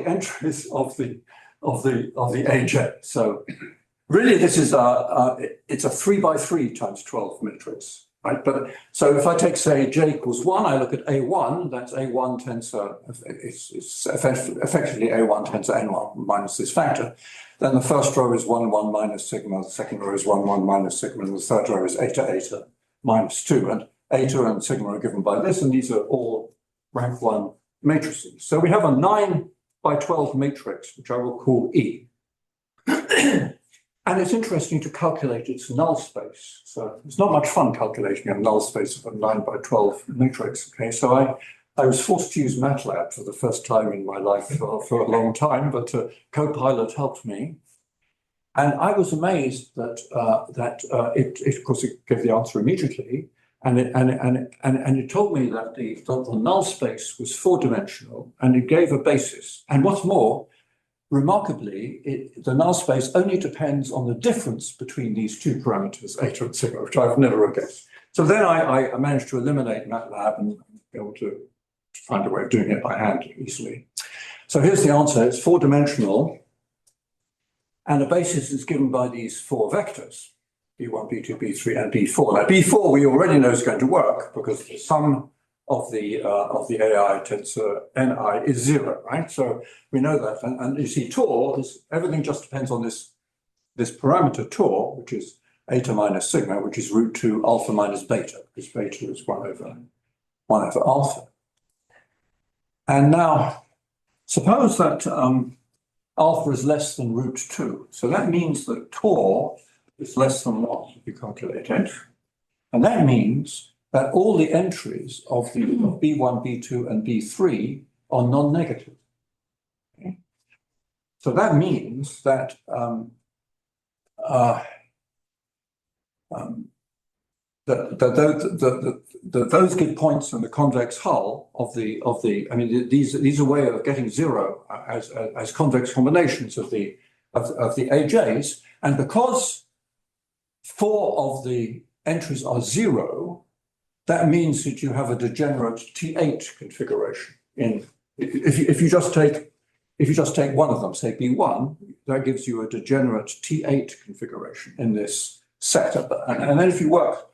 [SPEAKER 2] entries of the Aj. So really, this is it's a 3x3 times 12 matrix, right? But so if I take, say, j equals 1, I look at A1. That's A1 tensor. It's effectively A1 tensor N1 minus this factor. Then the first row is 1, 1 minus sigma. The second row is 1, 1 minus sigma. And the third row is eta, eta minus 2. And eta and sigma are given by this, and these are all rank 1 matrices. So we have a 9x12 matrix, which I will call E. And it's interesting to calculate its null space. So it's not much fun calculating a null space of a 9x12 matrix. Okay, so I was forced to use MATLAB for the first time in my life for a long time, but Copilot helped me. And I was amazed that it of course, it gave the answer immediately. And it told me that the null space was 4-dimensional, and it gave a basis. And what's more, remarkably, the null space only depends on the difference between these two parameters, eta and sigma, which I've never guessed. So then I managed to eliminate MATLAB and be able to find a way of doing it by hand easily. So here's the answer. It's 4-dimensional, and the basis is given by these 4 vectors, B1, B2, B3, and B4. Now, B4 we already know is going to work because the sum of the AI tensor Ni is 0, right? So we know that, and you see Tor, everything just depends on this parameter Tor, which is eta minus sigma, which is root 2 alpha minus beta, because beta is 1 over alpha. And now suppose that alpha is less than root 2. So that means that Tor is less than 1, if you calculate it. And that means that all the entries of the of B1, B2, and B3 are non-negative. Okay? So that means that those give points in the convex hull of the. I mean, these are a way of getting 0 as convex combinations of the AJs, and because 4 of the entries are 0, that means that you have a degenerate T8 configuration. If you just take one of them, say B1, that gives you a degenerate T8 configuration in this set. And then if you work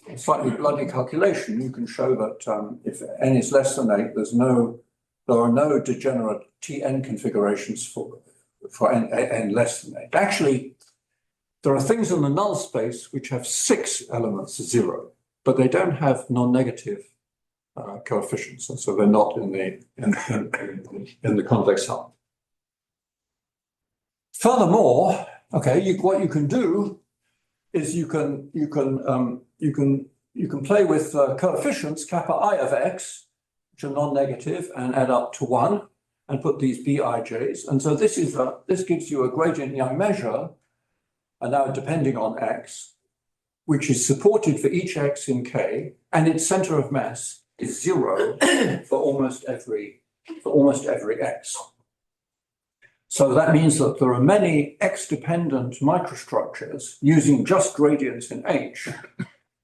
[SPEAKER 2] a slightly bloody calculation, you can show that if n is less than 8, there are no degenerate Tn configurations for n less than 8. Actually, there are things in the null space which have 6 elements 0, but they don't have non-negative coefficients, and so they're not in the convex hull. Furthermore, okay, what you can do is you can play with coefficients kappa I of x, which are non-negative, and add up to 1, and put these bij's. And so this gives you a gradient Young measure, and now depending on x, which is supported for each x in K, and its center of mass is 0 for almost every x. So that means that there are many x-dependent microstructures using just gradients in H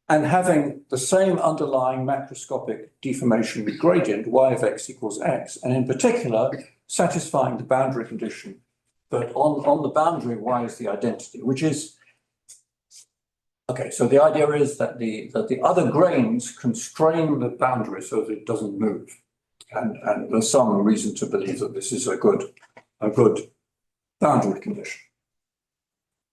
[SPEAKER 2] and having the same underlying macroscopic deformation gradient y of x equals x, and in particular satisfying the boundary condition that on the boundary y is the identity, which is okay. So the idea is that the other grains constrain the boundary so that it doesn't move, and there's some reason to believe that this is a good boundary condition.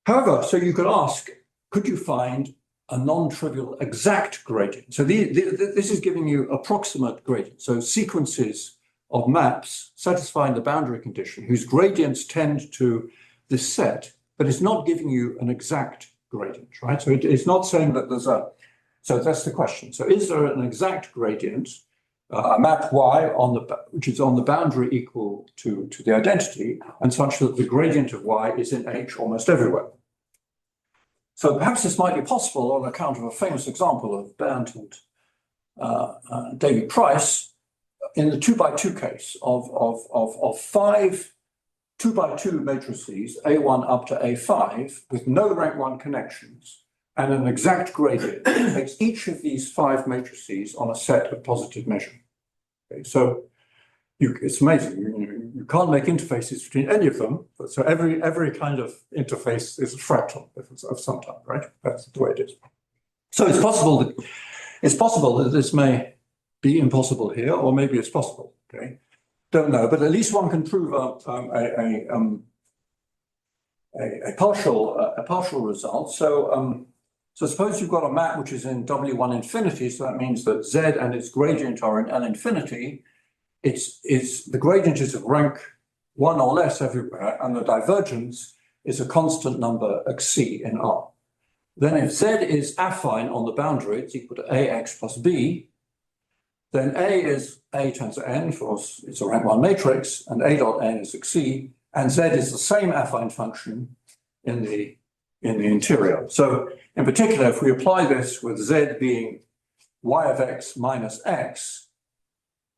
[SPEAKER 2] However, so you could ask, could you find a non-trivial exact gradient? So this is giving you approximate gradients. So sequences of maps satisfying the boundary condition whose gradients tend to this set, but it's not giving you an exact gradient, right? So it's not saying that there's a, so that's the question. So is there an exact gradient, a map y which is on the boundary equal to the identity, and such that the gradient of y is in H almost everywhere? So perhaps this might be possible on account of a famous example of Bernd and David Price in the 2x2 case of 5 2x2 matrices, A1 up to A5, with no rank 1 connections, and an exact gradient that takes each of these 5 matrices on a set of positive measure. Okay, so it's amazing. You can't make interfaces between any of them, but so every kind of interface is a fractal of some type, right? That's the way it is. So it's possible that this may be impossible here, or maybe it's possible. Okay, don't know, but at least one can prove a partial result. So suppose you've got a map which is in W1 infinity, so that means that Z and its gradient are in L infinity. The gradient is of rank 1 or less everywhere, and the divergence is a constant number xc in R. Then if Z is affine on the boundary, it's equal to AX plus B, then A is A times N, for it's a rank 1 matrix, and A dot N is xc, and Z is the same affine function in the interior. So in particular, if we apply this with Z being y of x minus x,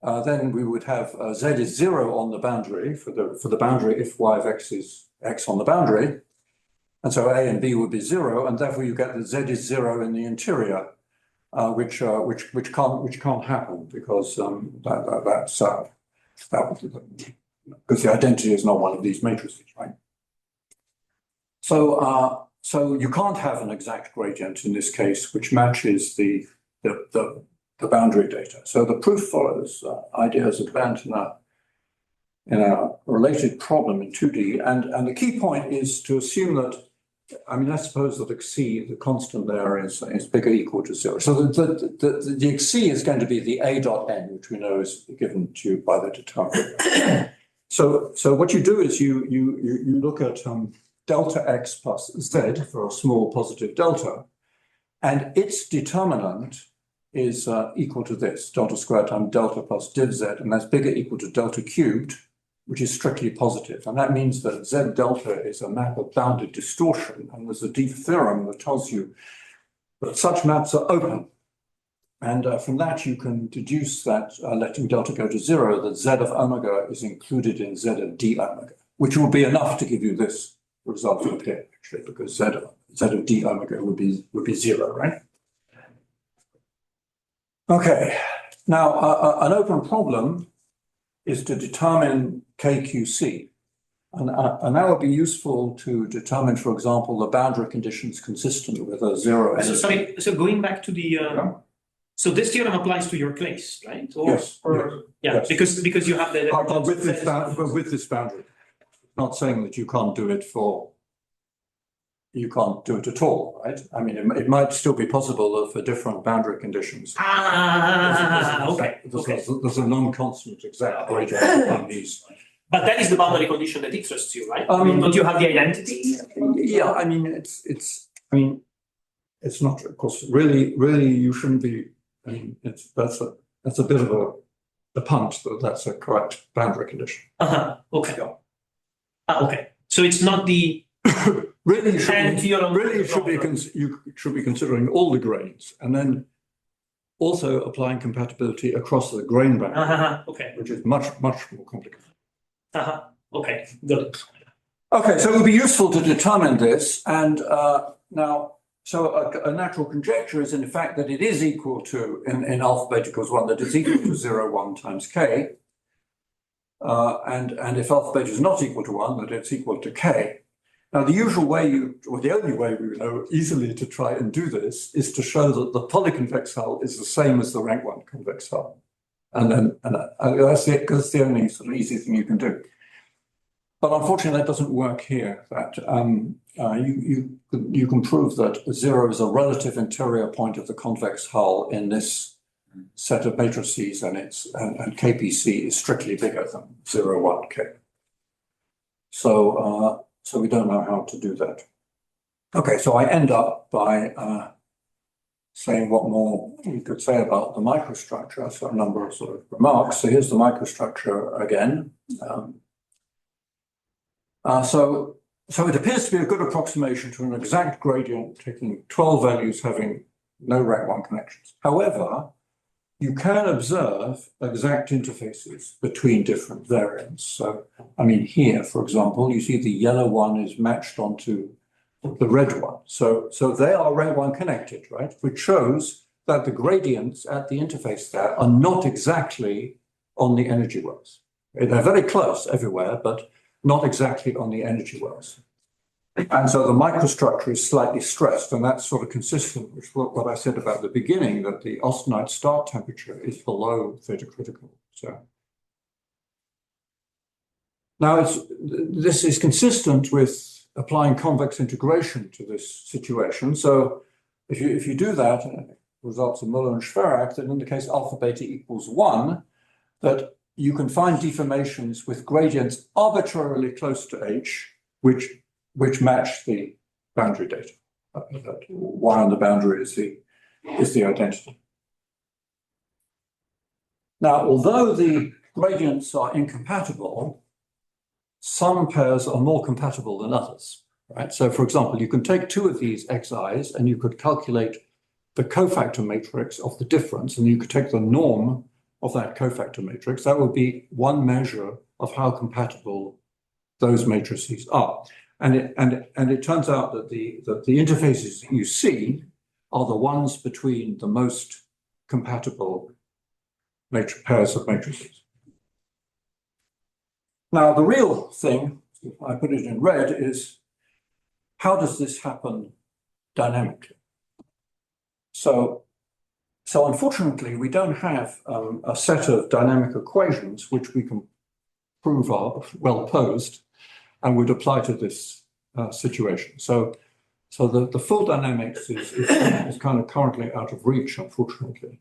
[SPEAKER 2] then we would have Z is 0 on the boundary for the boundary if y of x is x on the boundary, and so A and B would be 0, and therefore you get that Z is 0 in the interior, which can't happen because because the identity is not one of these matrices, right? So you can't have an exact gradient in this case which matches the boundary data. So the proof follows ideas advanced in a related problem in 2D, and the key point is to assume that I mean, let's suppose that xc, the constant there, is bigger or equal to 0. So the xc is going to be the a dot n, which we know is given to you by the determinant. So what you do is you look at delta x plus z for a small positive delta, and its determinant is equal to this, delta squared times delta plus div z, and that's bigger or equal to delta cubed, which is strictly positive. And that means that Z delta is a map of bounded distortion. And there's a deep theorem that tells you that such maps are open. And from that, you can deduce that letting delta go to 0, that Z of omega is included in Z of d omega, which will be enough to give you this result up here, actually, because Z of d omega would be 0, right? Okay, now an open problem is to determine KQC. And that would be useful to determine, for example, the boundary conditions consistent with a 0.
[SPEAKER 1] So going back to the, so this theorem applies to your case, right?
[SPEAKER 2] Yes.
[SPEAKER 1] Yes. Because you have the.
[SPEAKER 2] But with this boundary, not saying that you can't do it at all, right? I mean, it might still be possible for different boundary conditions.
[SPEAKER 1] Okay.
[SPEAKER 2] There's a non-constant exact gradient on these.
[SPEAKER 1] But that is the boundary condition that interests you, right? Don't you have the identity?
[SPEAKER 2] Yeah, I mean, it's not, of course, really, you shouldn't be, I mean, that's a bit of a punt that that's a correct boundary condition.
[SPEAKER 1] Okay. Okay. So it's not the
[SPEAKER 2] really you should be considering all the grains and then also applying compatibility across the grain boundary,
[SPEAKER 1] okay.
[SPEAKER 2] which is much more complicated.
[SPEAKER 1] Okay, got it.
[SPEAKER 2] Okay, so it would be useful to determine this, and now, so a natural conjecture is in fact that it is equal to, in alpha beta equals 1, that it's equal to 0, 1 times k, and if alpha beta is not equal to 1, that it's equal to k. Now, the usual way or the only way we know easily to try and do this is to show that the polyconvex hull is the same as the rank 1 convex hull. And then that's the only sort of easy thing you can do. But unfortunately, that doesn't work here. That you can prove that 0 is a relative interior point of the convex hull in this set of matrices, and KPC is strictly bigger than 0, 1, k. So we don't know how to do that. Okay, so I end up by saying what more we could say about the microstructure. So a number of sort of remarks. So here's the microstructure again. So it appears to be a good approximation to an exact gradient, taking 12 values having no rank 1 connections. However, you can observe exact interfaces between different variants. So, I mean, here, for example, you see the yellow one is matched onto the red one. So they are rank 1 connected, right? Which shows that the gradients at the interface there are not exactly on the energy wells. They're very close everywhere, but not exactly on the energy wells. And so the microstructure is slightly stressed, and that's sort of consistent with what I said about the beginning, that the austenite start temperature is below theta critical. So now this is consistent with applying convex integration to this situation. So if you do that, and it results in Müller and Schwerak, then in the case alpha beta equals 1, that you can find deformations with gradients arbitrarily close to H, which match the boundary data. That Y on the boundary is the identity. Now, although the gradients are incompatible, some pairs are more compatible than others, right? So, for example, you can take two of these xi's and you could calculate the cofactor matrix of the difference, and you could take the norm of that cofactor matrix. That would be one measure of how compatible those matrices are. And it turns out that the interfaces that you see are the ones between the most compatible pairs of matrices. Now, the real thing, if I put it in red, is how does this happen dynamically? So unfortunately, we don't have a set of dynamic equations which we can prove are well posed and would apply to this situation. So So the full dynamics is kind of currently out of reach, unfortunately.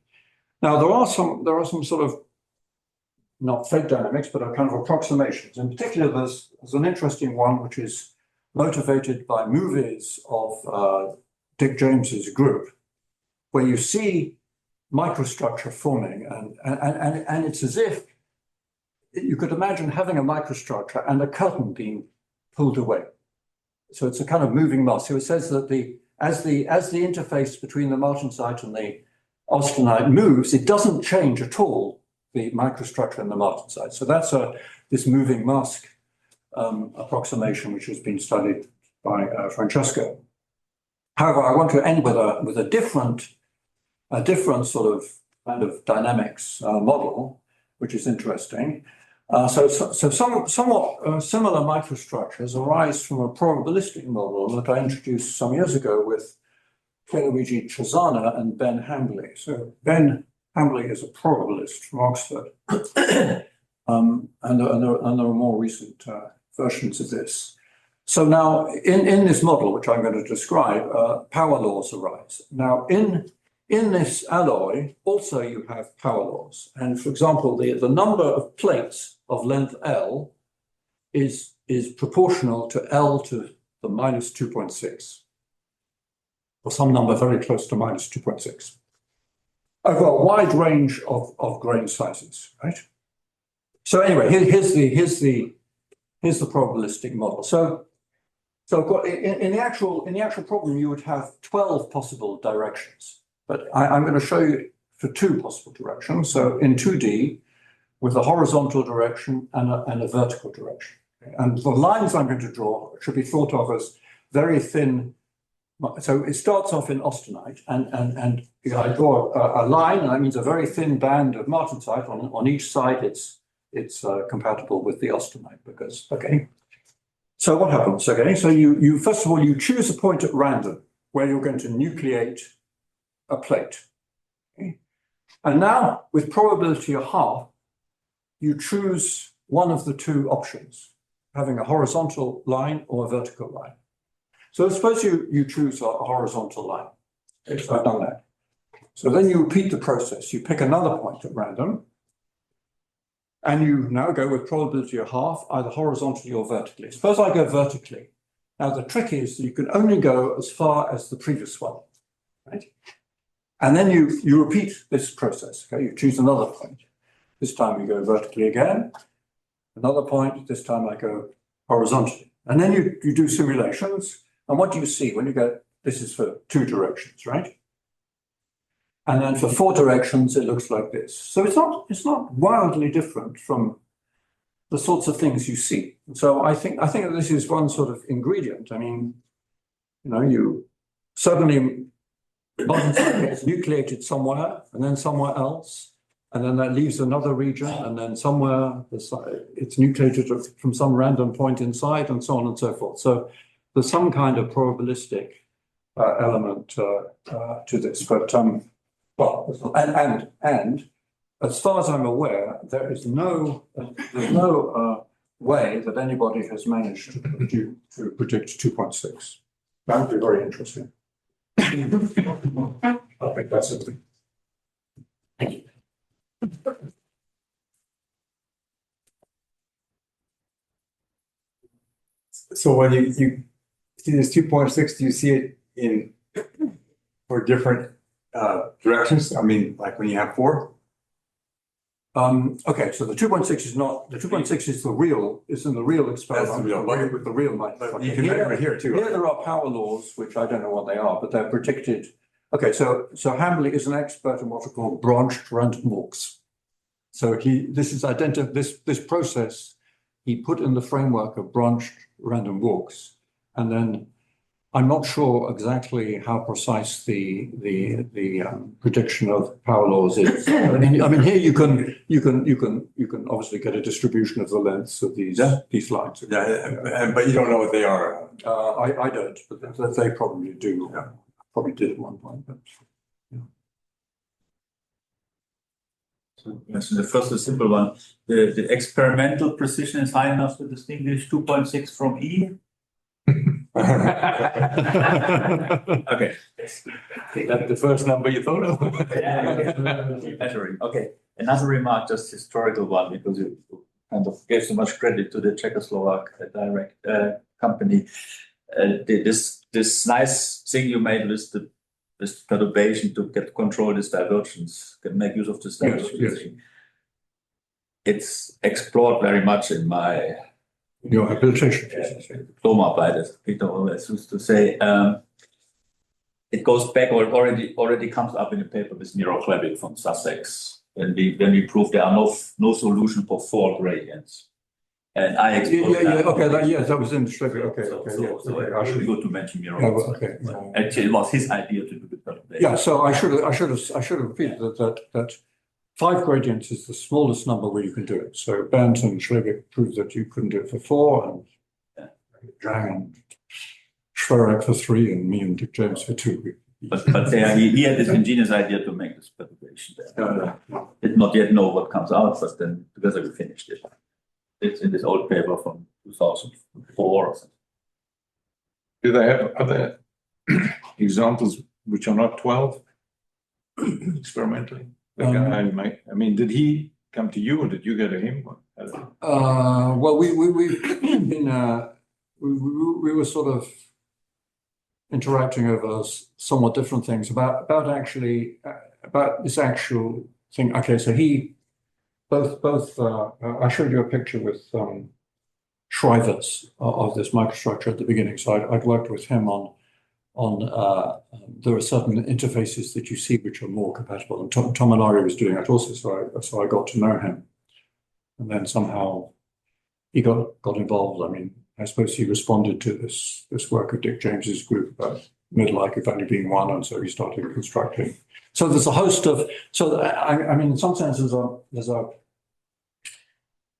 [SPEAKER 2] Now there are some sort of not fake dynamics, but are kind of approximations. In particular, there's an interesting one which is motivated by movies of Dick James's group, where you see microstructure forming, and it's as if you could imagine having a microstructure and a curtain being pulled away. So it's a kind of moving mass. So it says that as the interface between the martensite and the austenite moves, it doesn't change at all the microstructure in the martensite. So that's this moving mask approximation, which has been studied by Francesco. However, I want to end with a different sort of kind of dynamics model, which is interesting. So somewhat similar microstructures arise from a probabilistic model that I introduced some years ago with Luigi Cesana and Ben Hambley. So Ben Hambley is a probabilist from Oxford, and there are more recent versions of this. So now, in this model, which I'm going to describe, power laws arise. Now, in this alloy, also you have power laws. And for example, the number of plates of length L is proportional to L to the minus 2.6, or some number very close to minus 2.6, over a wide range of grain sizes, right? So anyway, here's the probabilistic model. So in the actual problem, you would have 12 possible directions. But I'm going to show you for 2 possible directions. So in 2D, with a horizontal direction and a vertical direction. Okay? And the lines I'm going to draw should be thought of as very thin. So it starts off in austenite, and I draw a line, and that means a very thin band of martensite. On each side, it's compatible with the austenite because, okay. So what happens? Okay, so you first of all, you choose a point at random where you're going to nucleate a plate. Okay? And now, with probability of half, you choose one of the 2 options, having a horizontal line or a vertical line. So suppose you choose a horizontal line. Okay, so I've done that. So then you repeat the process. You pick another point at random, and you now go with probability of half, either horizontally or vertically. Suppose I go vertically. Now the trick is that you can only go as far as the previous one, right? And then you repeat this process. Okay, you choose another point. This time you go vertically again. Another point. This time I go horizontally. And then you do simulations. And what do you see when you go? This is for 2 directions, right? And then for 4 directions, it looks like this. So it's not wildly different from the sorts of things you see. So I think that this is one sort of ingredient. I mean, you suddenly martensite gets nucleated somewhere, and then somewhere else, and then that leaves another region, and then somewhere it's nucleated from some random point inside, and so on and so forth. So there's some kind of probabilistic element to this, but and as far as I'm aware, there's no way that anybody has managed to predict 2.6. That would be very interesting. I think that's it.
[SPEAKER 1] Thank you.
[SPEAKER 3] So when you see this 2.6, do you see it for different directions? I mean, like when you have 4?
[SPEAKER 2] Okay, so the 2.6 is not, the 2.6 is in the real experiment.
[SPEAKER 3] That's the real,
[SPEAKER 2] with the real microstructure.
[SPEAKER 3] But you can measure it here too.
[SPEAKER 2] Here there are power laws, which I don't know what they are, but they're predicted. Okay, so Hambley is an expert in what are called branched random walks. So this process he put in the framework of branched random walks, and then I'm not sure exactly how precise the prediction of power laws is. I mean, here you can obviously get a distribution of the lengths of these lines.
[SPEAKER 3] Yeah, but you don't know what they are.
[SPEAKER 2] I don't, but they probably do. Yeah. Probably did at one point. But, yeah.
[SPEAKER 4] So the first, a simple one. The experimental precision is high enough to distinguish 2.6 from E.
[SPEAKER 3] I
[SPEAKER 4] Okay.
[SPEAKER 5] That's the first number you thought of?
[SPEAKER 4] Measuring. Okay. Another remark, just historical one, because you kind of gave so much credit to the Czechoslovak direct company. This nice thing you made with this perturbation to control this divergence, can make use of this divergence.
[SPEAKER 2] Yes.
[SPEAKER 4] It's explored very much in my
[SPEAKER 2] Your habilitation.
[SPEAKER 4] Diplomarbeit, as Peter always used to say. It goes back, or already comes up in a paper with Miro Klebik from Sussex, when we prove there are no solution for 4 gradients. And I explored
[SPEAKER 2] That was in Schleger. Okay,
[SPEAKER 4] I should be good to mention Miro.
[SPEAKER 2] Okay.
[SPEAKER 4] Actually, it was his idea to do the perturbation.
[SPEAKER 2] Yeah, so I should have repeated that 5 gradients is the smallest number where you can do it. So Bernd and Schleger proved that you couldn't do it for 4, and Zhang and Schwerak for 3, and me and Dick James for 2.
[SPEAKER 4] But he had this ingenious idea to make this perturbation there. Did not yet know what comes out, but then together we finished it. It's in this old paper from 2004 or something.
[SPEAKER 5] Do they have other examples which are not 12 experimentally? The guy I mean, did he come to you or did you go to him?
[SPEAKER 2] Well, we've been we were sort of interacting over somewhat different things about this actual thing. Okay, so he both I showed you a picture with Shrivers of this microstructure at the beginning. So I'd worked with him on there are certain interfaces that you see which are more compatible, and Tomonari was doing that also. So I got to know him, and then somehow he got involved. I mean, I suppose he responded to this work of Dick James's group about middle eigenvalue being 1, and so he started constructing. So there's a host of. So I mean, in some sense,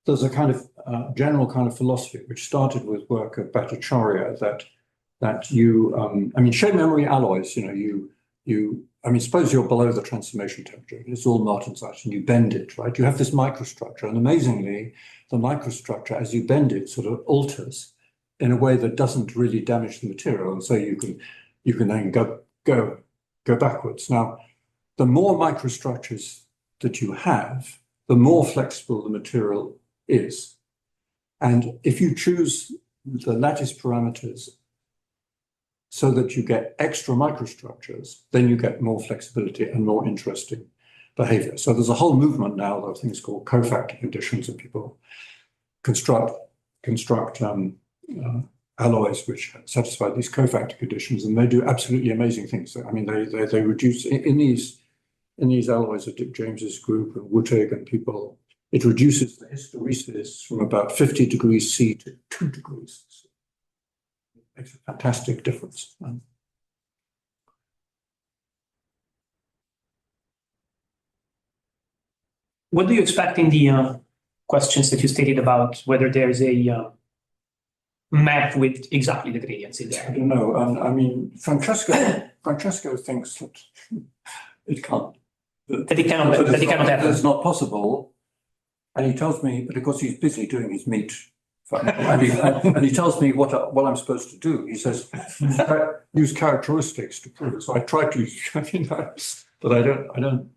[SPEAKER 2] there's a kind of general kind of philosophy which started with work of Bhattacharya that you I mean, shape memory alloys. I mean, suppose you're below the transformation temperature. It's all martensitic, and you bend it, right? You have this microstructure, and amazingly, the microstructure, as you bend it, sort of alters in a way that doesn't really damage the material, and so you can then go backwards. Now, the more microstructures that you have, the more flexible the material is, and if you choose the lattice parameters so that you get extra microstructures, then you get more flexibility and more interesting behavior. So there's a whole movement now of things called cofactor conditions, and people construct alloys which satisfy these cofactor conditions, and they do absolutely amazing things. I mean, they reduce in these alloys of Dick James's group and Wuttig and people. It reduces the hysteresis from about 50 degrees C to 2 degrees. Makes a fantastic difference.
[SPEAKER 1] What do you expect in the questions that you stated about whether there's a map with exactly the gradients in there?
[SPEAKER 2] I don't know. I mean, Francesco thinks that it can't.
[SPEAKER 1] That it cannot happen.
[SPEAKER 2] It's not possible. And he tells me, but of course he's busy doing his meat. And he tells me what I'm supposed to do. He says, use characteristics to prove it. So I try to, but I don't.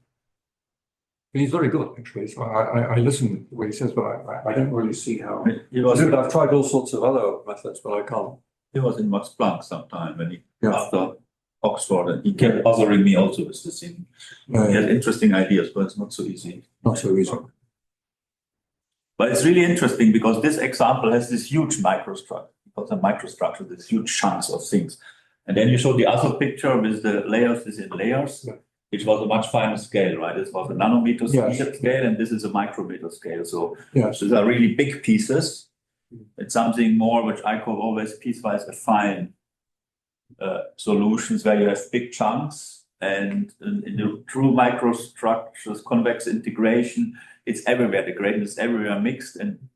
[SPEAKER 2] But he's very good, actually. So I listen to what he says, but I don't really see how. I've tried all sorts of other methods, but I can't.
[SPEAKER 4] He was in Max Planck sometime when after Oxford, and he kept bothering me also with this thing. He had interesting ideas, but it's not so easy.
[SPEAKER 2] Not so easy.
[SPEAKER 4] But it's really interesting because this example has this huge microstructure, because a microstructure, this huge chunks of things. And then you show the other picture with the layers is in layers, which was a much finer scale, right? This was a nanometer scale, and this is a micrometer scale. So these are really big pieces. It's something more which I call always piecewise affine solutions, where you have big chunks, and in the true microstructures, convex integration, it's everywhere. The gradient is everywhere mixed, and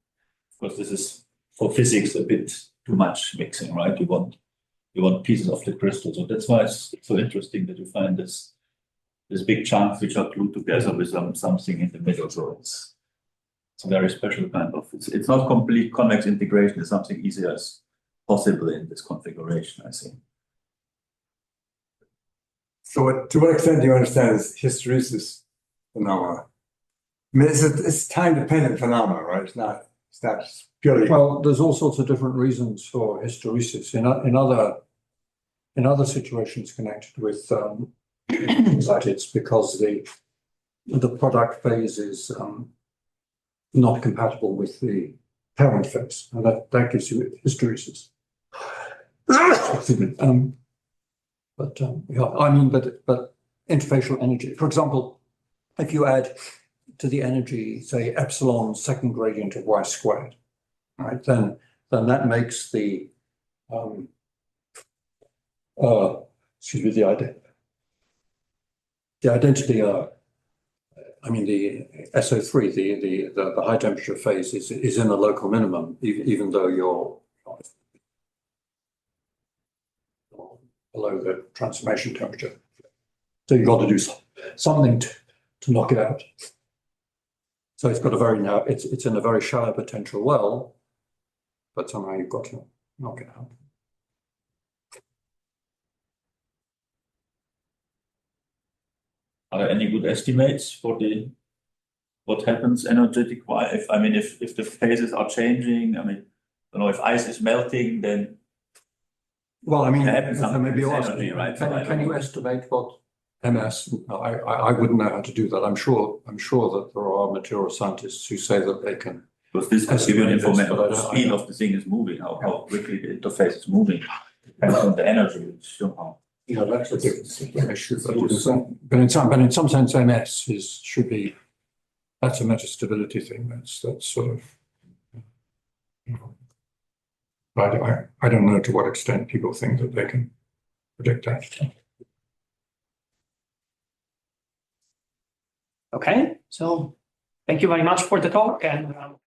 [SPEAKER 4] of course, this is for physics a bit too much mixing, right? You want pieces of the crystal, so that's why it's so interesting that you find this big chunks which are glued together with something in the middle. So it's a very special kind of. It's not complete convex integration. It's something easier as possible in this configuration, I think.
[SPEAKER 3] So to what extent do you understand this hysteresis phenomena? I mean, it's time-dependent phenomena, right? It's not just purely.
[SPEAKER 2] Well, there's all sorts of different reasons for hysteresis in other situations connected with that. It's because the product phase is not compatible with the parent phase, and that gives you hysteresis. Excuse me. Yeah, I mean, but interfacial energy. For example, if you add to the energy, say epsilon second gradient of y squared, right? Then that makes the excuse me, the identity. I mean, the SO3, the high temperature phase is in a local minimum, even though you're below the transformation temperature. So you've got to do something to knock it out. So it's got a very narrow, it's in a very shallow potential well, but somehow you've got to knock it out.
[SPEAKER 4] Are there any good estimates for what happens energetic wise? If the phases are changing, I mean, I don't know, if ice is melting, then
[SPEAKER 2] well, I mean,
[SPEAKER 4] maybe
[SPEAKER 2] energy, right? Can you estimate what MS? No, I wouldn't know how to do that. I'm sure that there are material scientists who say that they can.
[SPEAKER 4] Because this can give you information about the speed of the thing is moving, how quickly the interface is moving, depends on the energy, which somehow.
[SPEAKER 2] Yeah, that's a different issue. But in some sense, MS should be. That's a metastability thing. That's sort of. I don't know to what extent people think that they can predict that.
[SPEAKER 1] Okay, so thank you very much for the talk, and